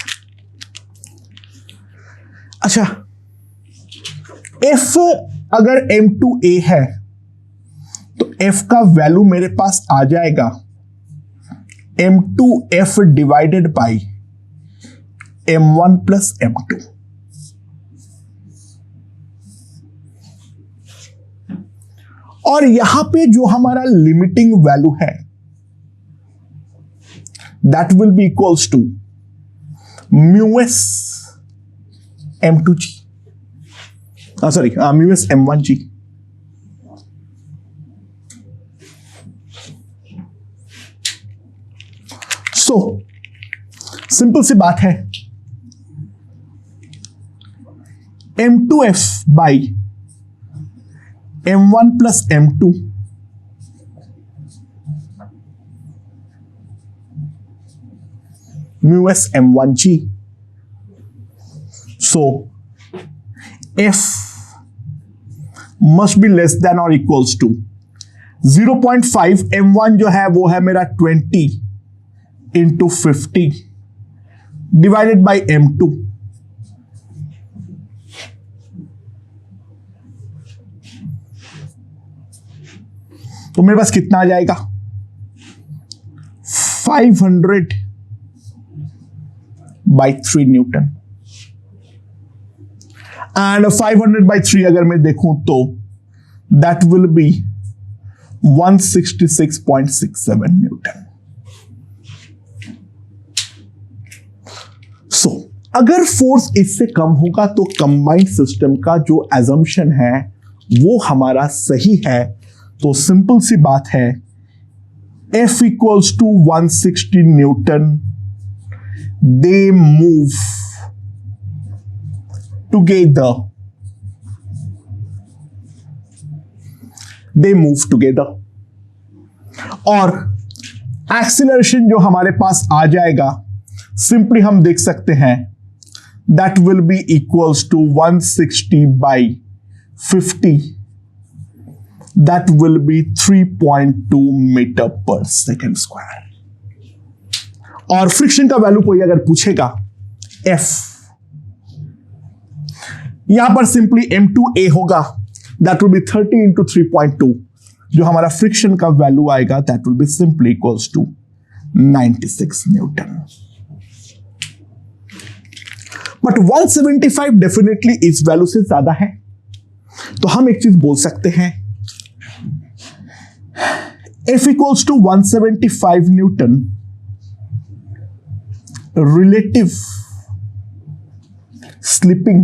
[SPEAKER 1] अच्छा, F अगर M2A है तो F का वैल्यू मेरे पास आ जाएगा M2F divided by M1 plus M2। और यहां पे जो हमारा लिमिटिंग वैल्यू है that will be equals to mu s M2G, sorry mu s M1G। So simple सी बात है, M2F by M1 plus M2 mu s M1G। So F must be less than or equals to 0.5। M1 जो है वो है मेरा 20 into 50 divided by m2, तो मेरे पास कितना आ जाएगा 500 बाई 3 न्यूटन। एंड 500 बाई 3 अगर मैं देखूं तो दैट विल बी 166.67 न्यूटन। सो अगर फोर्स इससे कम होगा तो कंबाइंड सिस्टम का जो एजम्पशन है वो हमारा सही है। तो सिंपल सी बात है, F equals to 160 newton, they move together, और एक्सीलरेशन जो हमारे पास आ जाएगा सिंपली हम देख सकते हैं that will be equals to 160 by 50, that will be 3.2 metre पर सेकेंड स्क्वायर। और फ्रिक्शन का वैल्यू कोई अगर पूछेगा F, यहां पर सिंपली M2A होगा, दैट विल बी 30 इंटू 3.2, जो हमारा फ्रिक्शन का वैल्यू आएगा that will be simply equals to 96 newton. But 175 definitely इस वैल्यू से ज्यादा है, तो हम एक चीज बोल सकते हैं, F equals to 175 Newton, relative slipping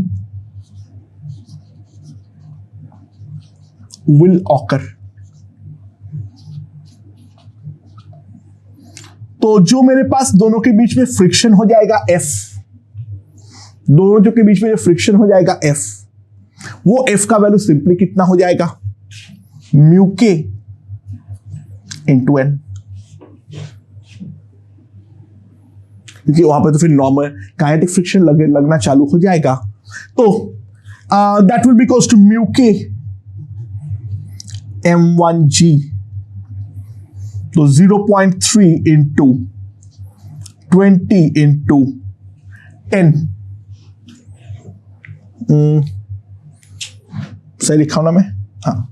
[SPEAKER 1] will occur। तो जो मेरे पास दोनों के बीच में फ्रिक्शन हो जाएगा F, दोनों जो के बीच में जो फ्रिक्शन हो जाएगा F, वो F का वैल्यू सिंपली कितना हो जाएगा म्यू के इंटू एन, क्योंकि वहां पर तो फिर नॉर्मल काइनेटिक फ्रिक्शन लगना चालू हो जाएगा। तो that will be equals to mu K m1g, तो 0.3 इंटू 20 इंटू 10, सही लिखा हूं ना मैं? हाँ।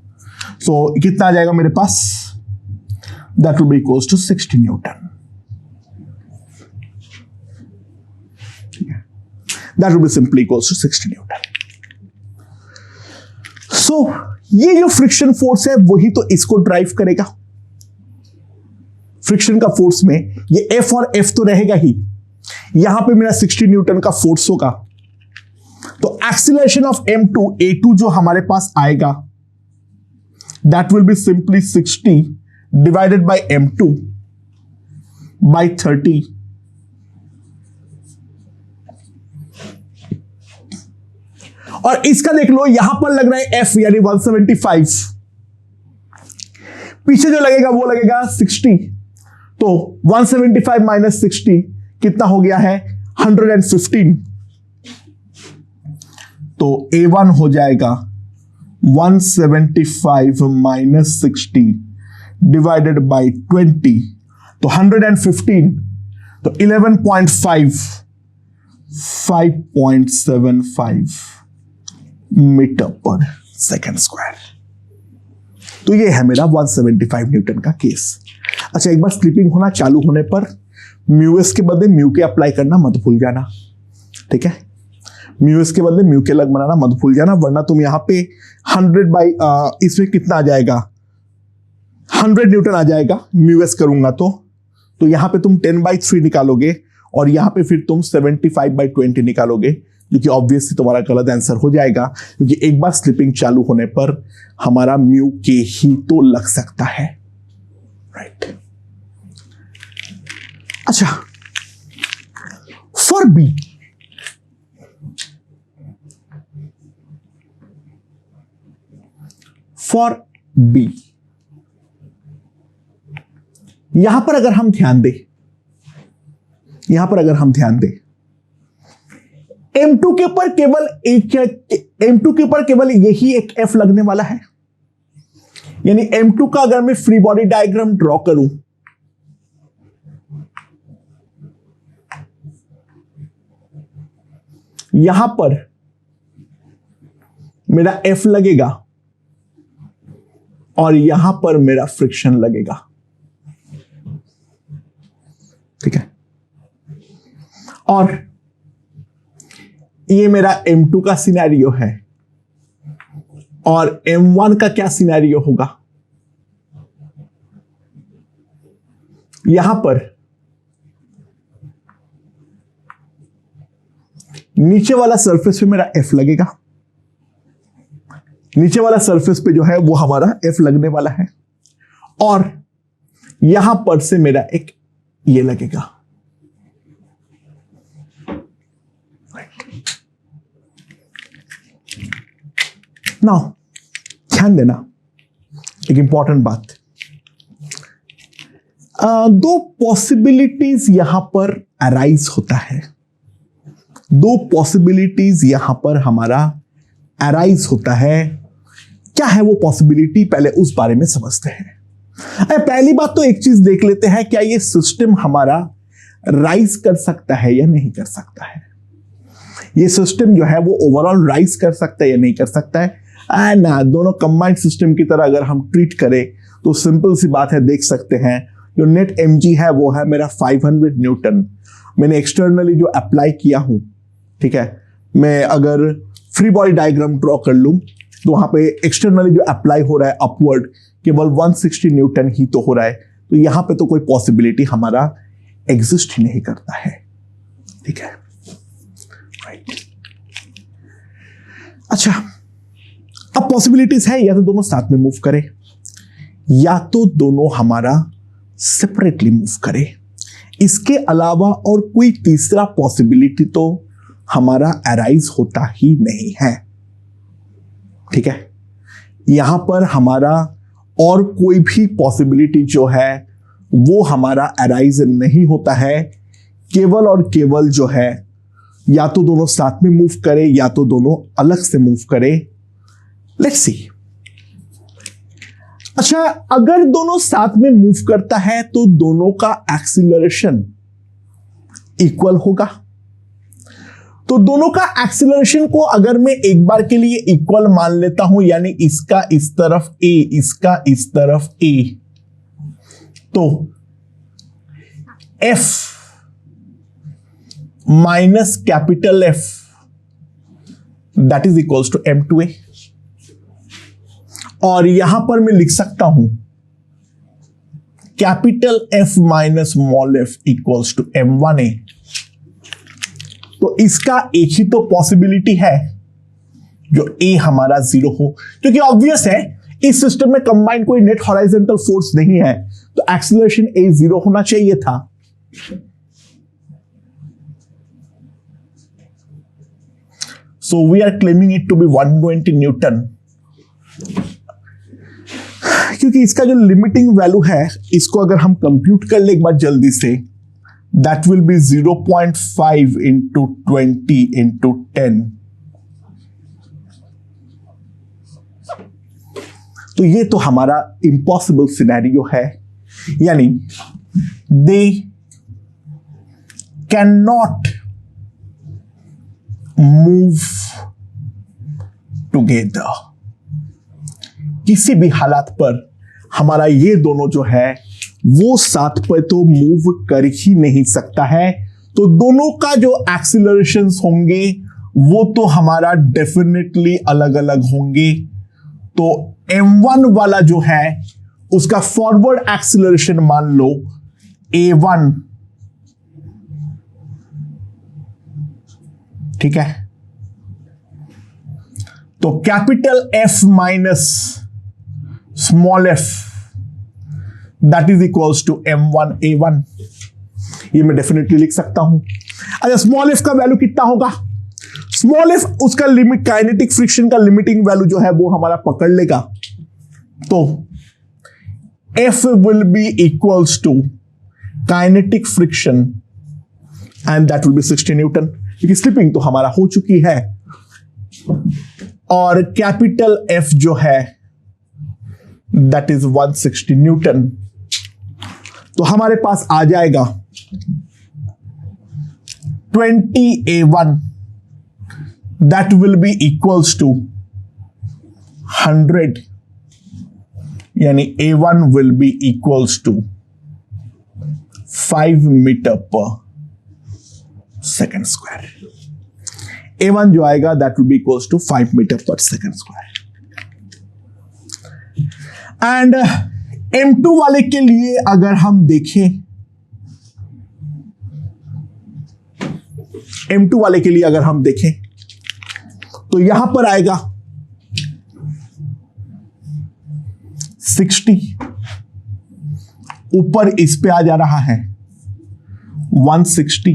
[SPEAKER 1] सो कितना आ जाएगा मेरे पास, that will be equals to 60 Newton. That will be simply equals to 60 Newton. So ये जो फ्रिक्शन फोर्स है वही तो इसको ड्राइव करेगा। फ्रिक्शन का फोर्स में ये F और F तो रहेगा ही, यहां पे मेरा 60 न्यूटन का फोर्स होगा, तो एक्सीलरेशन ऑफ M2 A2 जो हमारे पास आएगा that will be simply 60 divided by M2 by 30, और इसका देख लो यहां पर लग रहा है F यानी 175, पीछे जो लगेगा वो लगेगा 60, तो 175 माइनस 60 कितना हो गया है 115, तो A1 हो जाएगा 175 माइनस 60 डिवाइडेड बाई 20, तो 115, तो 11.5, 5.75 मीटर पर सेकेंड स्क्वायर। तो ये है मेरा 175 न्यूटन का केस। अच्छा, एक बार स्लीपिंग होना चालू होने पर म्यू एस के बदले म्यू के अप्लाई करना मत भूल जाना, ठीक है? म्यू एस के बदले म्यू के अलग बनाना मत भूल जाना, वरना तुम यहां पे 100 बाई इसमें कितना आ जाएगा 100 न्यूटन आ जाएगा म्यू एस करूंगा तो यहां पे तुम 10/3 निकालोगे और यहां पे फिर तुम 75/20 निकालोगे, जो कि ऑब्वियसली तुम्हारा गलत आंसर हो जाएगा, क्योंकि एक बार स्लिपिंग चालू होने पर हमारा म्यू के ही तो लग सकता है, राइट? अच्छा, फॉर बी यहां पर अगर हम ध्यान दें, M2 के ऊपर केवल यही एक F लगने वाला है, यानी M2 का अगर मैं फ्री बॉडी डायग्राम ड्रॉ करूं यहां पर मेरा F लगेगा और यहां पर मेरा फ्रिक्शन लगेगा। ठीक है, और ये मेरा M2 का सिनेरियो है और M1 का क्या सिनेरियो होगा? यहां पर नीचे वाला सरफेस पे मेरा F लगेगा, नीचे वाला सरफेस पे जो है वो हमारा F लगने वाला है, और यहां पर से मेरा एक ये लगेगा। नाउ ध्यान देना, एक इंपॉर्टेंट बात, दो पॉसिबिलिटीज यहां पर अराइज होता है, दो पॉसिबिलिटीज यहां पर हमारा अराइज होता है। क्या है वो पॉसिबिलिटी, पहले उस बारे में समझते हैं। पहली बात तो एक चीज देख लेते हैं, क्या ये सिस्टम हमारा राइज कर सकता है या नहीं कर सकता है। ये सिस्टम जो है वो ओवरऑल राइज कर सकता है या नहीं कर सकता है। एंड दोनों कंबाइंड सिस्टम की तरह अगर हम ट्रीट करें तो सिंपल सी बात है, देख सकते हैं जो नेट mg है वो है मेरा 500 न्यूटन। मैंने एक्सटर्नली जो अप्लाई किया हूं, ठीक है, मैं अगर फ्री बॉडी डायग्राम ड्रॉ कर लूं तो वहां पे एक्सटर्नली जो अप्लाई हो रहा है अपवर्ड केवल 160 न्यूटन ही तो हो रहा है, तो यहां पे तो कोई पॉसिबिलिटी हमारा एग्जिस्ट ही नहीं करता है। ठीक है, राइट। अच्छा, अब पॉसिबिलिटीज है या तो दोनों साथ में मूव करें या तो दोनों हमारा सेपरेटली मूव करें। इसके अलावा और कोई तीसरा पॉसिबिलिटी तो हमारा अराइज होता ही नहीं है। ठीक है, यहां पर हमारा और कोई भी पॉसिबिलिटी जो है वो हमारा अराइज नहीं होता है। केवल और केवल जो है या तो दोनों साथ में मूव करें या तो दोनों अलग से मूव करें। Let's see. अच्छा, अगर दोनों साथ में मूव करता है तो दोनों का एक्सीलरेशन इक्वल होगा। तो दोनों का एक्सीलरेशन को अगर मैं एक बार के लिए इक्वल मान लेता हूं, यानी इसका इस तरफ a, इसका इस तरफ a, तो F minus capital F that is equals to M2A। और यहां पर मैं लिख सकता हूं capital F minus small f equals to M1A। तो इसका एक ही तो पॉसिबिलिटी है जो A हमारा 0 हो, क्योंकि ऑब्वियस है इस सिस्टम में कंबाइंड कोई नेट हॉरिजॉन्टल फोर्स नहीं है, तो एक्सीलरेशन A 0 होना चाहिए था। So we are claiming it to be 120 newton, क्योंकि इसका जो लिमिटिंग वैल्यू है इसको अगर हम कंप्यूट कर ले एक बार जल्दी से, that will be 0.5 into 20 into 10। तो ये तो हमारा इम्पॉसिबल सिनेरियो है, यानी they cannot move together। किसी भी हालात पर हमारा ये दोनों जो है वो साथ पर तो मूव कर ही नहीं सकता है। तो दोनों का जो एक्सीलरेशंस होंगे वो तो हमारा डेफिनेटली अलग अलग होंगे। तो M1 वाला जो है उसका फॉरवर्ड एक्सीलरेशन मान लो A1, ठीक है, तो capital F minus small f that is equals to M1 A1। ये मैं डेफिनेटली लिख सकता हूं। अच्छा, स्मॉल f का वैल्यू कितना होगा? स्मॉल f उसका लिमिट काइनेटिक फ्रिक्शन का लिमिटिंग वैल्यू जो है वो हमारा पकड़ लेगा, तो F will be equals to kinetic friction and that will be 60 newton, क्योंकि स्लिपिंग तो हमारा हो चुकी है। और कैपिटल F जो है दैट इज 160 न्यूटन। तो हमारे पास आ जाएगा 20 A1 that will be equals to 100, यानी A1 will be equals to 5 metre पर सेकेंड स्क्वायर. A1 जो आएगा that will be equals to 5 metre पर सेकेंड स्क्वायर. एंड M2 वाले के लिए अगर हम देखें, M2 वाले के लिए अगर हम देखें तो यहां पर आएगा 60, ऊपर इस पे आ जा रहा है 160,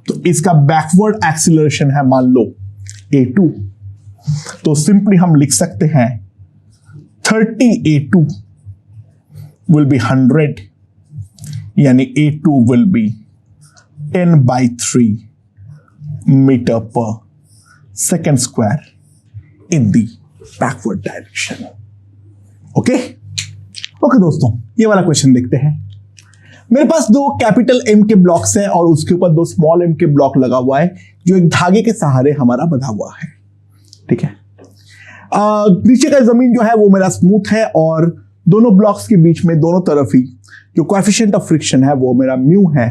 [SPEAKER 1] तो इसका बैकवर्ड एक्सीलरेशन है मान लो A2, तो सिंपली हम लिख सकते हैं 30 A2 will be 100, यानी A2 will be 10/3 मीटर पर सेकेंड स्क्वायर इन दी बैकवर्ड डायरेक्शन. ओके दोस्तों, ये वाला क्वेश्चन देखते हैं. मेरे पास दो कैपिटल M के ब्लॉक्स हैं और उसके ऊपर दो स्मॉल m के ब्लॉक लगा हुआ है जो एक धागे के सहारे हमारा बंधा हुआ है. ठीक है, नीचे का जमीन जो है वो मेरा स्मूथ है और दोनों ब्लॉक्स के बीच में दोनों तरफ ही जो कोएफिशिएंट ऑफ फ्रिक्शन है वो मेरा म्यू है.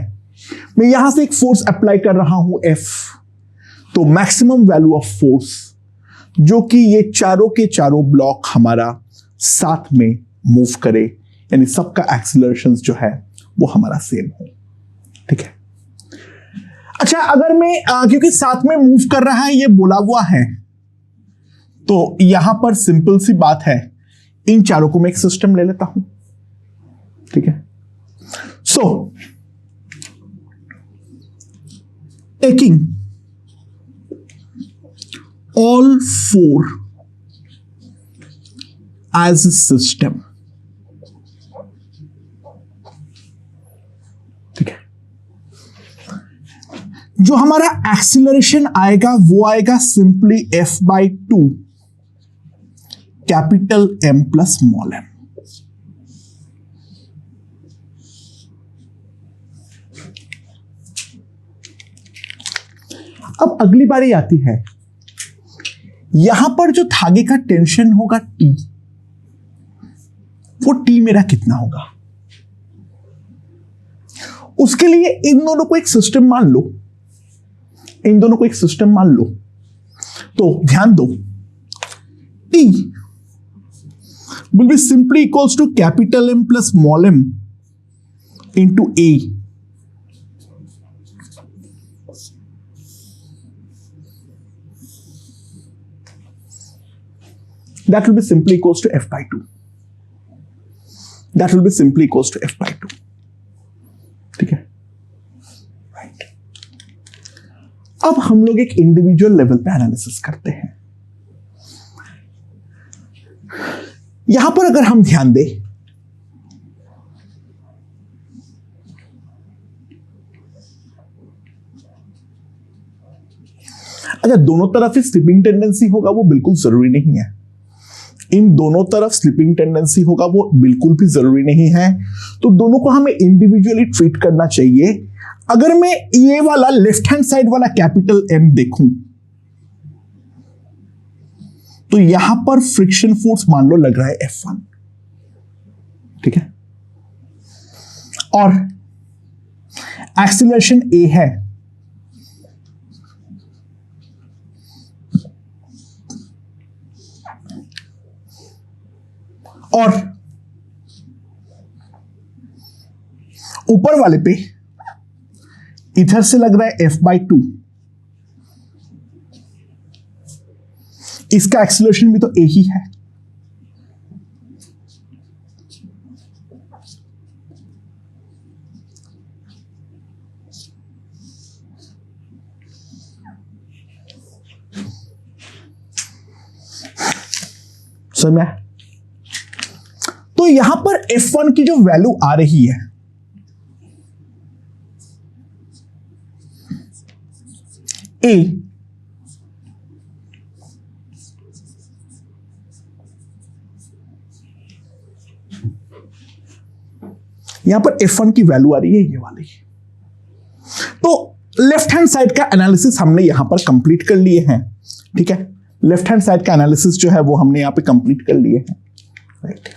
[SPEAKER 1] मैं यहां से एक फोर्स अप्लाई कर रहा हूं F, तो मैक्सिमम वैल्यू ऑफ फोर्स जो कि ये चारों के चारों ब्लॉक हमारा साथ में मूव करे, यानी सबका एक्सीलरेशन जो है वो हमारा सेम हो. ठीक है, अच्छा अगर मैं क्योंकि साथ में मूव कर रहा है ये बोला हुआ है, तो यहां पर सिंपल सी बात है, इन चारों को मैं एक सिस्टम ले लेता हूं. ठीक है, so taking all four as a system. ठीक है, जो हमारा एक्सीलरेशन आएगा वो आएगा simply F/2 capital M plus small m. अब अगली बारी आती है, यहां पर जो धागे का टेंशन होगा T, वो T मेरा कितना होगा. उसके लिए इन दोनों को एक सिस्टम मान लो, इन दोनों को एक सिस्टम मान लो. तो ध्यान दो, T will be simply equals to capital M plus small m into A. That will be simply equals to F/2. That will be simply equals to F/2. ठीक है, राइट. अब हम लोग एक इंडिविजुअल लेवल पे एनालिसिस करते हैं. यहां पर अगर हम ध्यान दें, अगर दोनों तरफ ही स्लिपिंग टेंडेंसी होगा वो बिल्कुल जरूरी नहीं है. इन दोनों तरफ स्लिपिंग टेंडेंसी होगा वो बिल्कुल भी जरूरी नहीं है. तो दोनों को हमें इंडिविजुअली ट्रीट करना चाहिए. अगर मैं ये वाला लेफ्ट हैंड साइड वाला कैपिटल M देखूं तो यहां पर फ्रिक्शन फोर्स मान लो लग रहा है F1. ठीक है, और एक्सीलरेशन A है. और ऊपर वाले पे इधर से लग रहा है F/2. इसका एक्सीलरेशन भी तो A ही है. समझ में? तो यहां पर F1 की जो वैल्यू आ रही है A, यहां पर F1 की वैल्यू आ रही है ये वाली. तो लेफ्ट हैंड साइड का एनालिसिस हमने यहां पर कंप्लीट कर लिए हैं, ठीक है। लेफ्ट हैंड साइड का एनालिसिस जो है वो हमने यहां पे कंप्लीट कर लिए हैं, राइट।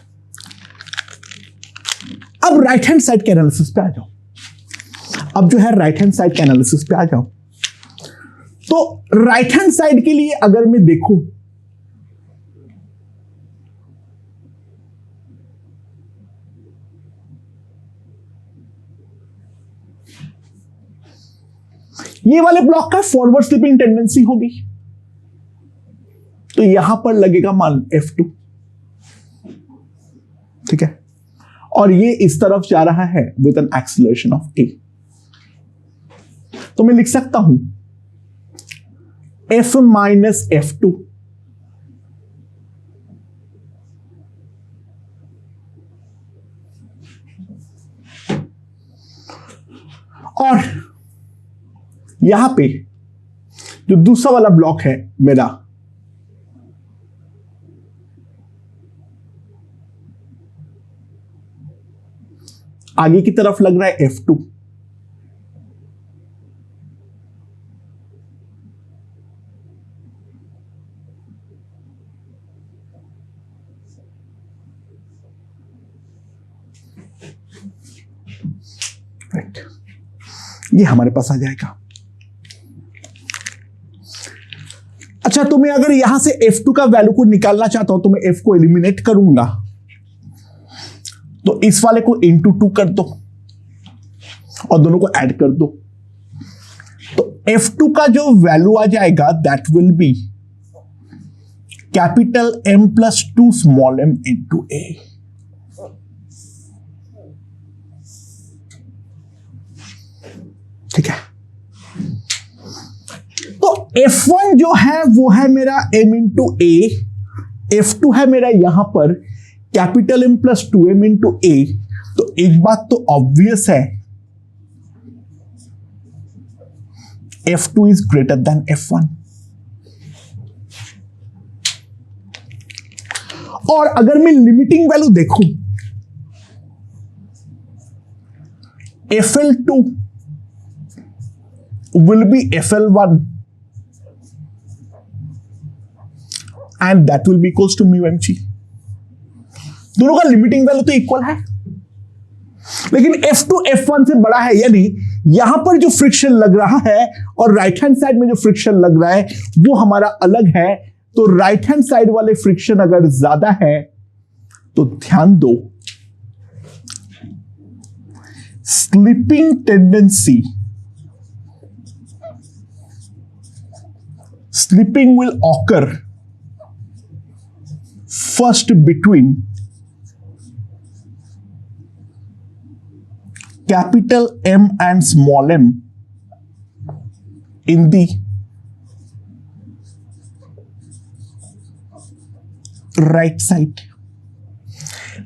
[SPEAKER 1] अब राइट हैंड साइड के एनालिसिस पे आ जाओ। अब जो है राइट हैंड साइड के एनालिसिस पे आ जाओ। तो राइट हैंड साइड के लिए अगर मैं देखूं, ये वाले ब्लॉक का फॉरवर्ड स्लिपिंग टेंडेंसी होगी, तो यहां पर लगेगा मान F2, ठीक है। और ये इस तरफ जा रहा है with an acceleration of A, तो मैं लिख सकता हूं F माइनस F2 और यहां पे जो दूसरा वाला ब्लॉक है मेरा, आगे की तरफ लग रहा है F2, राइट। ये हमारे पास आ जाएगा। अच्छा, तो मैं अगर यहां से F2 का वैल्यू को निकालना चाहता हूं तो मैं F को एलिमिनेट करूंगा, तो इस वाले को इंटू 2 कर दो और दोनों को ऐड कर दो, तो F2 का जो वैल्यू आ जाएगा that will be capital M plus 2 small m into A। ठीक है, तो F1 जो है वो है मेरा M इंटू A, F2 है मेरा यहां पर capital M plus 2m into A। तो एक बात तो ऑब्वियस है, F2 is greater than F1। और अगर मैं लिमिटिंग वैल्यू देखूं, FL2 will be FL1 and that will be equals to mu mg। दोनों का लिमिटिंग वैल्यू तो इक्वल है, लेकिन F2 F1 से बड़ा है, यानी यहां पर जो फ्रिक्शन लग रहा है और राइट हैंड साइड में जो फ्रिक्शन लग रहा है वो हमारा अलग है। तो राइट हैंड साइड वाले फ्रिक्शन अगर ज्यादा है तो ध्यान दो, slipping tendency, slipping will occur first between capital M and small m in the right side।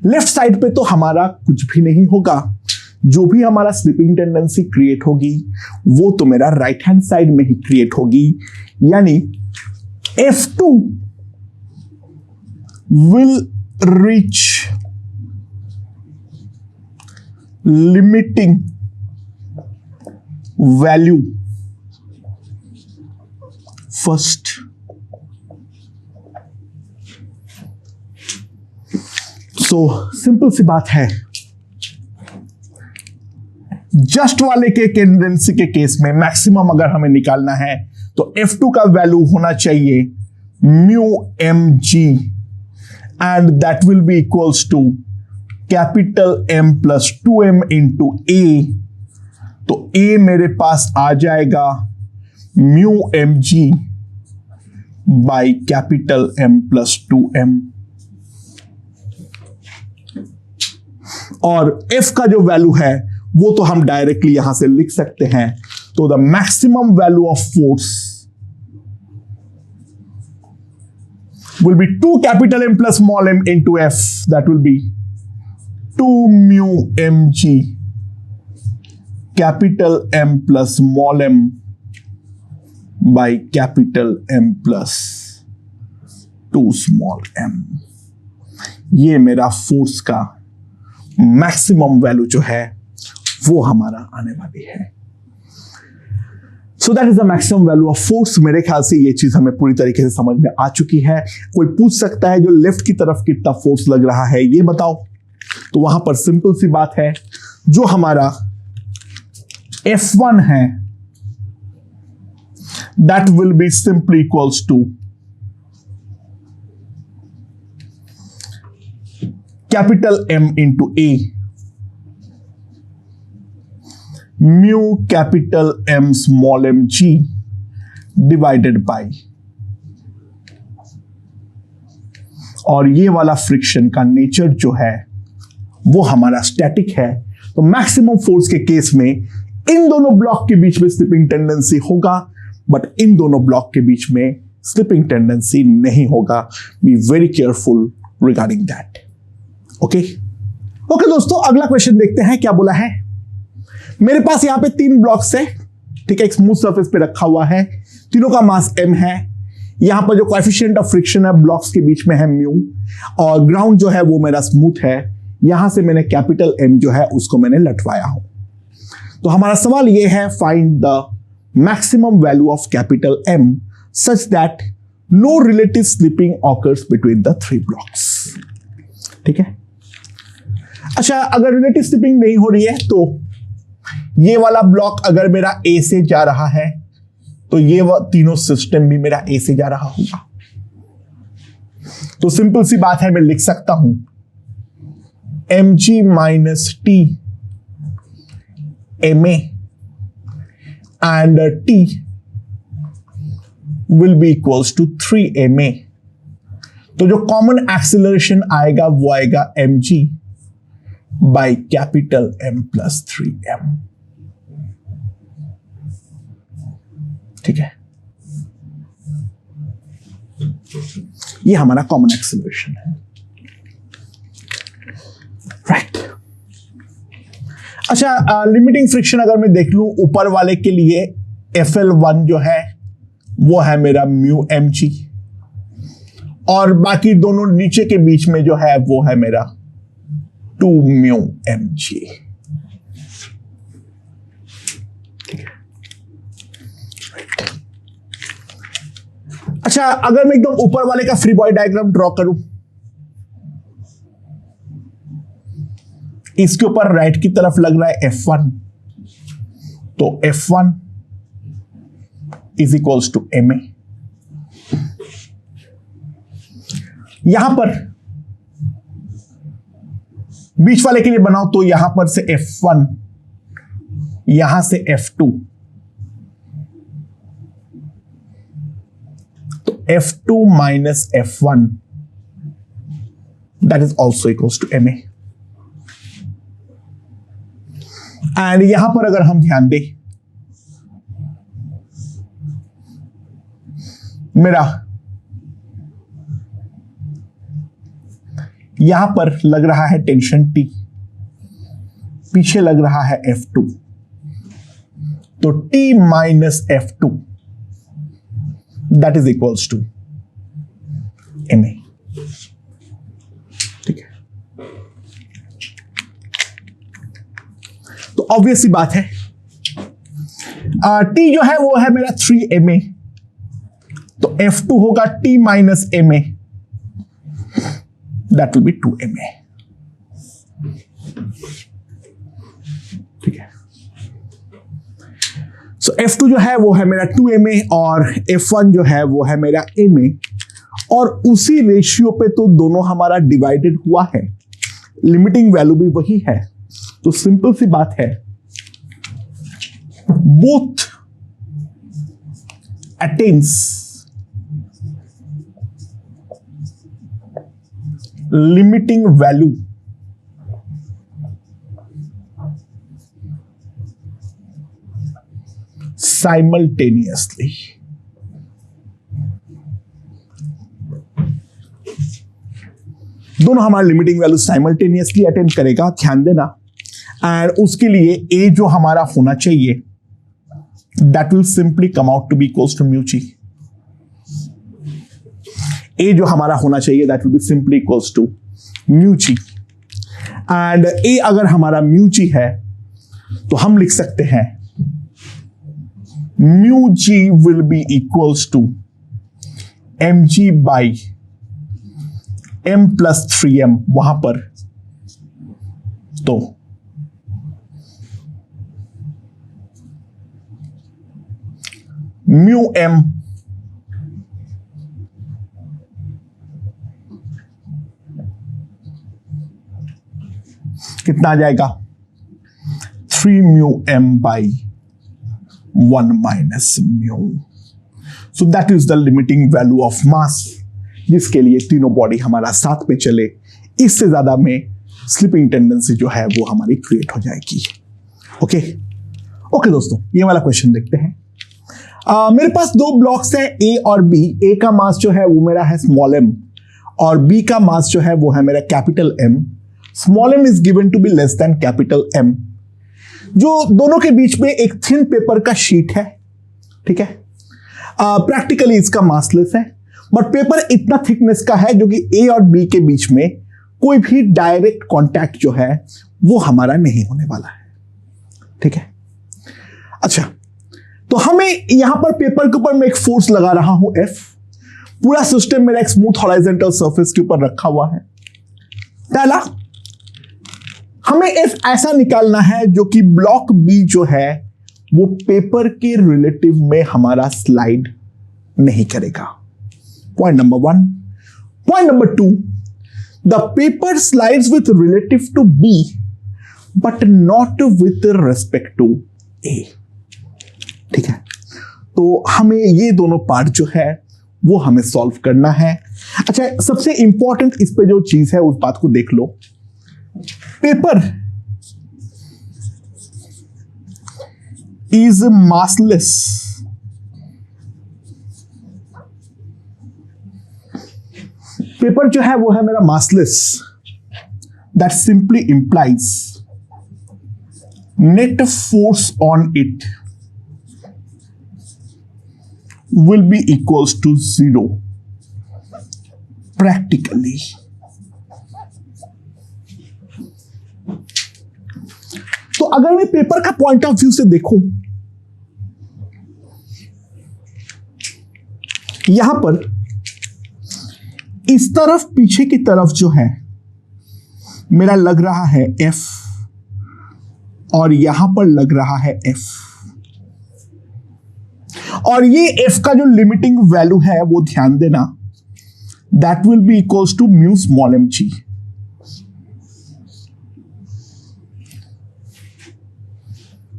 [SPEAKER 1] Left side पे तो हमारा कुछ भी नहीं होगा, जो भी हमारा स्लिपिंग टेंडेंसी क्रिएट होगी वो तो मेरा राइट हैंड साइड में ही क्रिएट होगी, यानी F2 will reach limiting value first। So simple सी बात है, जस्ट वाले के टेंडेंसी के केस में मैक्सिमम अगर हमें निकालना है तो F2 का वैल्यू होना चाहिए mu mg and that will be equals to capital M plus 2m into A। तो A मेरे पास आ जाएगा mu mg by capital M plus 2m, और F का जो वैल्यू है वो तो हम डायरेक्टली यहां से लिख सकते हैं। तो the maximum value of force will be 2 capital M plus small m into F, that will be 2 mu mg capital M plus small m by capital M plus 2 small m। ये मेरा force का maximum value जो है वो हमारा आने वाली है। सो that is the maximum value of force. मेरे ख्याल से ये चीज हमें पूरी तरीके से समझ में आ चुकी है। कोई पूछ सकता है जो लेफ्ट की तरफ कितना फोर्स लग रहा है ये बताओ, तो वहां पर सिंपल सी बात है, जो हमारा F1 है that will be simply equals to capital M into A mu capital M small m G divided by, और ये वाला फ्रिक्शन का नेचर जो है वो हमारा स्टैटिक है। तो मैक्सिमम फोर्स के केस में इन दोनों ब्लॉक के बीच में स्लिपिंग टेंडेंसी होगा, बट इन दोनों ब्लॉक के बीच में स्लिपिंग टेंडेंसी नहीं होगा। Be very careful regarding that. Okay दोस्तों, अगला क्वेश्चन देखते हैं क्या बोला है। मेरे पास यहां पे 3 ब्लॉक्स है, ठीक है, एक स्मूथ सरफेस पे रखा हुआ है, तीनों का मास m है। यहां पर जो कोएफिशिएंट ऑफ फ्रिक्शन है ब्लॉक्स के बीच में है म्यू, और ग्राउंड जो है वो मेरा स्मूथ है। यहां से मैंने कैपिटल M जो है उसको मैंने लटवाया हूं। तो हमारा सवाल ये है, find the maximum value of capital M such that no relative slipping occurs between the 3 blocks. ठीक है, अच्छा, अगर रिलेटिव स्लिपिंग नहीं हो रही है तो ये वाला ब्लॉक अगर मेरा A से जा रहा है तो ये तीनों सिस्टम भी मेरा A से जा रहा होगा। तो सिंपल सी बात है, मैं लिख सकता हूं mg minus T ma and T will be equals to 3ma। तो जो कॉमन एक्सेलरेशन आएगा वो आएगा mg by capital M plus 3m। ठीक है, ये हमारा कॉमन एक्सेलरेशन है, राइट। अच्छा, लिमिटिंग फ्रिक्शन अगर मैं देख लूं ऊपर वाले के लिए FL1 जो है वो है मेरा म्यू mg, और बाकी दोनों नीचे के बीच में जो है वो है मेरा 2 म्यू mg। अच्छा, अगर मैं एकदम ऊपर वाले का फ्री बॉडी डायग्राम ड्रॉ करूं, इसके ऊपर राइट की तरफ लग रहा है F1, तो F1 is equals to ma। यहां पर बीच वाले के लिए बनाओ तो यहां पर से F1, यहां से F2, तो F2 minus F1 that is also equals to ma। And यहां पर अगर हम ध्यान दें, मेरा यहां पर लग रहा है टेंशन T, पीछे लग रहा है F2, तो T minus F2 that is equals to ma। ठीक है, तो ऑब्वियस सी बात है, T जो है वो है मेरा 3ma, तो F2 होगा T minus ma, that will B 2ma। ठीक है, सो F2 जो है वो है मेरा 2ma और F1 जो है वो है मेरा ma, और उसी रेशियो पे तो दोनों हमारा डिवाइडेड हुआ है, लिमिटिंग वैल्यू भी वही है। तो सिंपल सी बात है, both attains limiting value simultaneously. दोनों हमारा लिमिटिंग वैल्यू साइमल्टेनियसली अटेंड करेगा, ध्यान देना। एंड उसके लिए ए जो हमारा होना चाहिए that will simply come out to be equals to mu g. A जो हमारा होना चाहिए that will be simply equals to mu g. And a अगर हमारा म्यू जी है तो हम लिख सकते हैं mu G will be equals to M G by m+3m वहां पर, तो म्यू एम कितना आ जाएगा 3 mu M by 1 minus mu. So that is the limiting value of mass जिसके लिए तीनों बॉडी हमारा साथ में चले, इससे ज्यादा में स्लिपिंग टेंडेंसी जो है वो हमारी क्रिएट हो जाएगी। ओके ओके दोस्तों, ये वाला क्वेश्चन देखते हैं। मेरे पास दो ब्लॉक्स हैं ए और बी। ए का मास जो है वो मेरा है स्मॉल एम और बी का मास जो है वो है मेरा capital M. Small m is given to be less than capital M. जो दोनों के बीच में एक थिन पेपर का शीट है, ठीक है, प्रैक्टिकली इसका मासलेस है, बट पेपर इतना थिकनेस का है जो कि ए और बी के बीच में कोई भी डायरेक्ट कांटेक्ट जो है वो हमारा नहीं होने वाला है, ठीक है। अच्छा, तो हमें यहां पर पेपर के ऊपर मैं एक फोर्स लगा रहा हूं एफ। पूरा सिस्टम मेरा एक स्मूथ हॉरिजॉन्टल सरफेस के ऊपर रखा हुआ है। पहला, हमें एफ ऐसा निकालना है जो कि ब्लॉक बी जो है वो पेपर के रिलेटिव में हमारा स्लाइड नहीं करेगा। Point number 1। Point number 2, the paper slides with relative to B but not with respect to A, ठीक है। तो हमें ये दोनों पार्ट जो है वो हमें सॉल्व करना है। अच्छा, सबसे इंपॉर्टेंट इस पे जो चीज है उस बात को देख लो। Paper is massless. पेपर जो है वो है मेरा massless. That simply implies net force on it will be equals to 0 practically. तो अगर मैं पेपर का पॉइंट ऑफ व्यू से देखूं, यहां पर इस तरफ पीछे की तरफ जो है मेरा लग रहा है एफ और यहां पर लग रहा है एफ, और ये एफ का जो लिमिटिंग वैल्यू है वो ध्यान देना, that will be equals to mu small m g.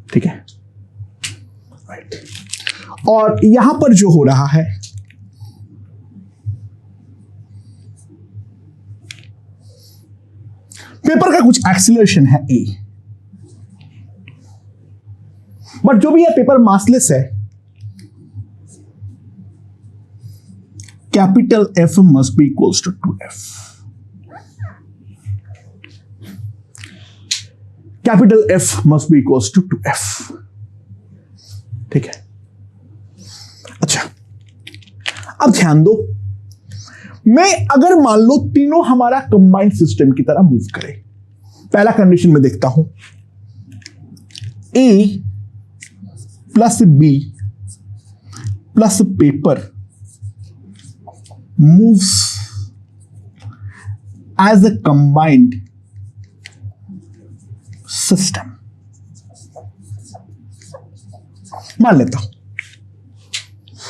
[SPEAKER 1] ठीक है, राइट। और यहां पर जो हो रहा है पेपर का कुछ एक्सीलरेशन है ए, बट जो भी है पेपर मासलेस है। Capital F must be equals to 2f। Capital F must be equals to 2f, ठीक है। अच्छा, अब ध्यान दो, मैं अगर मान लो तीनों हमारा कंबाइंड सिस्टम की तरह मूव करें, पहला कंडीशन में देखता हूं A plus B plus paper moves as a combined system. मान लेता हूं,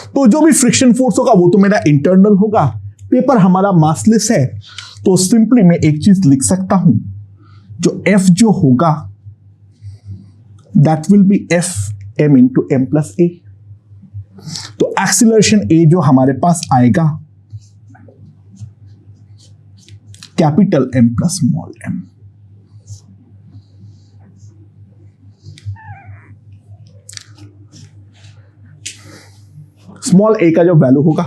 [SPEAKER 1] तो जो भी फ्रिक्शन फोर्स होगा वो तो मेरा इंटरनल होगा, पेपर हमारा मासलेस है, तो सिंपली मैं एक चीज लिख सकता हूं, जो एफ जो होगा that will be F M into M plus A. तो एक्सीलरेशन ए जो हमारे पास आएगा capital M plus small M. Small a का जो वैल्यू होगा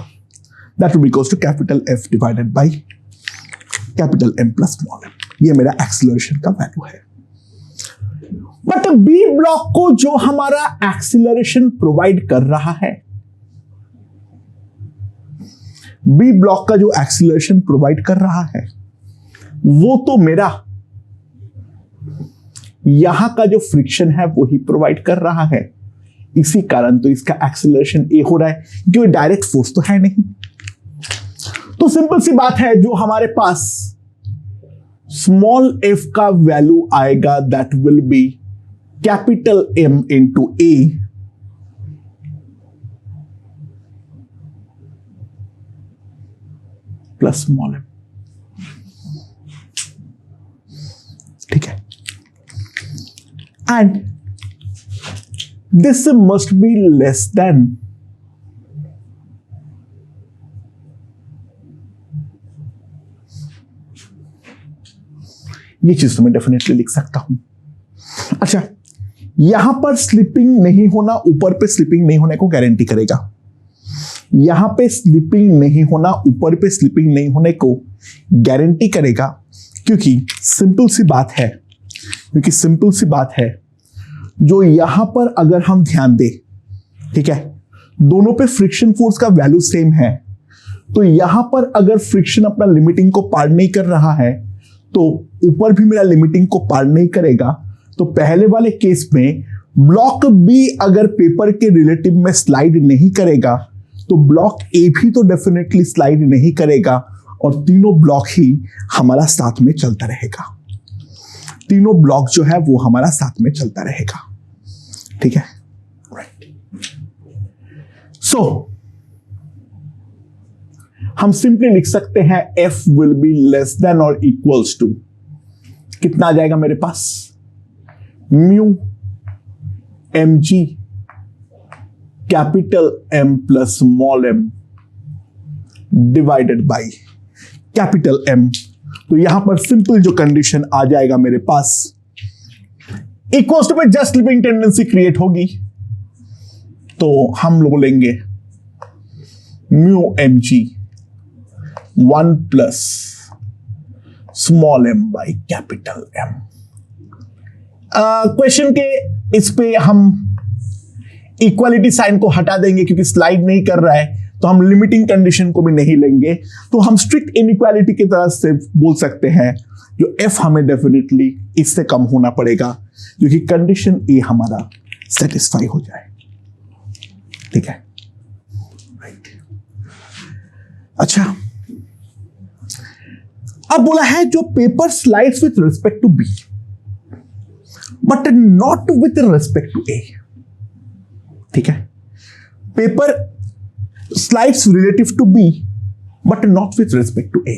[SPEAKER 1] that will be equals to capital F divided by capital M plus small M. ये मेरा एक्सीलरेशन का वैल्यू है। बट बी ब्लॉक को जो हमारा एक्सीलरेशन प्रोवाइड कर रहा है, बी ब्लॉक का जो एक्सीलरेशन प्रोवाइड कर रहा है वो तो मेरा यहां का जो फ्रिक्शन है वो ही प्रोवाइड कर रहा है। इसी कारण तो इसका एक्सेलरेशन ए हो रहा है, क्योंकि डायरेक्ट फोर्स तो है नहीं। तो सिंपल सी बात है, जो हमारे पास स्मॉल एफ का वैल्यू आएगा that will be capital M into a plus small m. ठीक है, and this must be less than ये चीज तो मैं डेफिनेटली लिख सकता हूं। अच्छा, यहां पर स्लिपिंग नहीं होना ऊपर पे स्लिपिंग नहीं होने को गारंटी करेगा, यहां पे स्लिपिंग नहीं होना ऊपर पे स्लिपिंग नहीं होने को गारंटी करेगा, क्योंकि सिंपल सी बात है, जो यहां पर अगर हम ध्यान दें, ठीक है, दोनों पे फ्रिक्शन फोर्स का वैल्यू सेम है, तो यहां पर अगर फ्रिक्शन अपना लिमिटिंग को पार नहीं कर रहा है तो ऊपर भी मेरा लिमिटिंग को पार नहीं करेगा। तो पहले वाले केस में ब्लॉक बी अगर पेपर के रिलेटिव में स्लाइड नहीं करेगा तो ब्लॉक ए भी तो डेफिनेटली स्लाइड नहीं करेगा, और तीनों ब्लॉक ही हमारा साथ में चलता रहेगा, तीनों ब्लॉक जो है वो हमारा साथ में चलता रहेगा। ठीक है, सो हम सिंपली लिख सकते हैं F will be less than और इक्वल्स टू, कितना आ जाएगा मेरे पास, mu mg capital M plus small m divided by capital M। तो यहां पर सिंपल जो कंडीशन आ जाएगा मेरे पास, इक्वल्स टू पे जस्ट स्लिपिंग टेंडेंसी क्रिएट होगी, तो हम लोग लेंगे mu mg 1 plus small m by capital M। Question के इस पे हम इक्वालिटी साइन को हटा देंगे, क्योंकि स्लाइड नहीं कर रहा है, तो हम लिमिटिंग कंडीशन को भी नहीं लेंगे, तो हम स्ट्रिक्ट इनइक्वालिटी की तरह से बोल सकते हैं जो f हमें डेफिनेटली इससे कम होना पड़ेगा, क्योंकि कंडीशन ए हमारा सेटिस्फाई हो जाए। ठीक है, राइट। अच्छा, अब बोला है जो paper slides with respect to B but not with respect to A. ठीक है, paper slides relative to B but not with respect to A.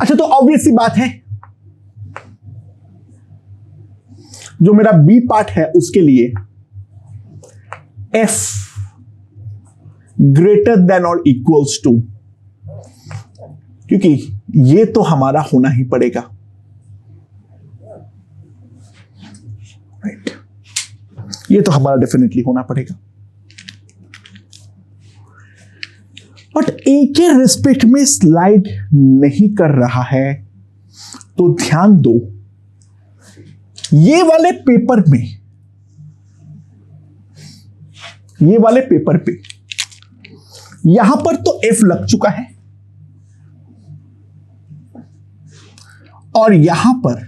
[SPEAKER 1] अच्छा, तो ऑब्वियस सी बात है, जो मेरा बी पार्ट है उसके लिए F ग्रेटर देन और इक्वल्स टू, क्योंकि ये तो हमारा होना ही पड़ेगा, राइट, ये तो हमारा डेफिनेटली होना पड़ेगा। बट ए के रिस्पेक्ट में स्लाइड नहीं कर रहा है, तो ध्यान दो, ये वाले पेपर पे यहां पर तो F लग चुका है, और यहां पर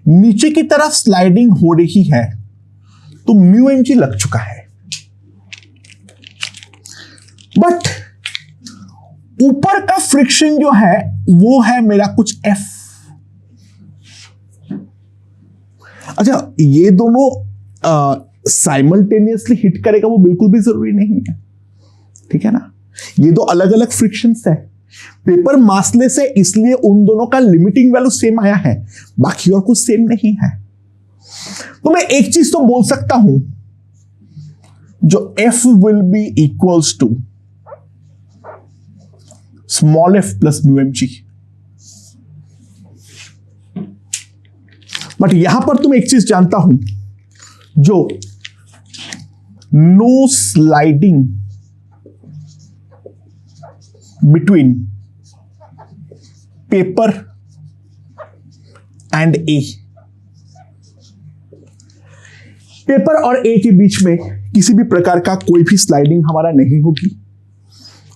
[SPEAKER 1] नीचे की तरफ स्लाइडिंग हो रही है, तो म्यू mg लग चुका है, बट ऊपर का फ्रिक्शन जो है वो है मेरा कुछ F। अच्छा, ये दोनों साइमल्टेनियसली हिट करेगा वो बिल्कुल भी जरूरी नहीं है, ठीक है ना, ये दो अलग अलग फ्रिक्शंस है, पेपर मासलेस है इसलिए उन दोनों का लिमिटिंग वैल्यू सेम आया है, बाकी और कुछ सेम नहीं है। तो मैं एक चीज तो बोल सकता हूं, जो F will be equals to small f plus mu mg, but यहां पर तुम एक चीज जानता हूं, जो no sliding between paper and A, paper और ए के बीच में किसी भी प्रकार का कोई भी स्लाइडिंग हमारा नहीं होगी।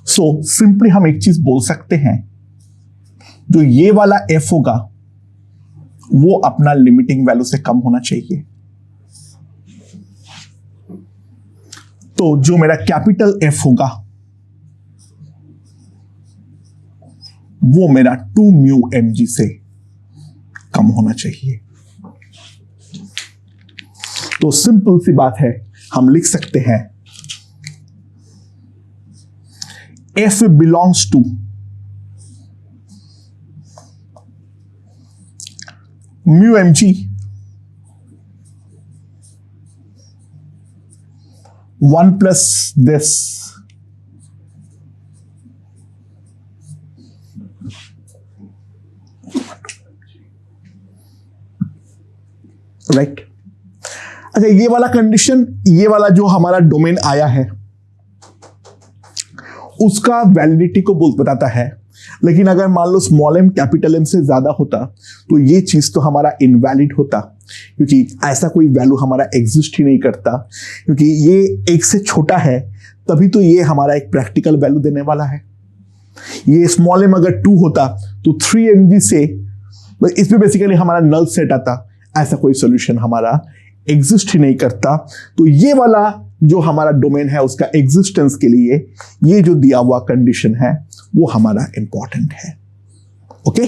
[SPEAKER 1] सो सिंपली हम एक चीज बोल सकते हैं, जो ये वाला F होगा वो अपना लिमिटिंग वैल्यू से कम होना चाहिए। तो जो मेरा कैपिटल एफ होगा वो मेरा 2 म्यू एम जी से कम होना चाहिए। तो सिंपल सी बात है, हम लिख सकते हैं F belongs to mu m g 1 plus this right. अच्छा, ये वाला कंडीशन, ये वाला जो हमारा डोमेन आया है उसका वैलिडिटी को बताता है, लेकिन अगर मान लो स्मॉल एम कैपिटल एम से ज्यादा होता तो ये चीज तो हमारा इनवैलिड होता, क्योंकि ऐसा कोई वैल्यू हमारा एग्जिस्ट ही नहीं करता, क्योंकि ये एक से छोटा है तभी तो ये हमारा एक प्रैक्टिकल वैल्यू देने वाला है। ये स्मॉल एम अगर 2 होता तो 3 mg से इसमें बेसिकली हमारा नल सेट आता, ऐसा कोई सॉल्यूशन हमारा एग्जिस्ट ही नहीं करता। तो ये वाला जो हमारा डोमेन है उसका एग्जिस्टेंस के लिए ये जो दिया हुआ कंडीशन है वो हमारा इंपॉर्टेंट है। ओके।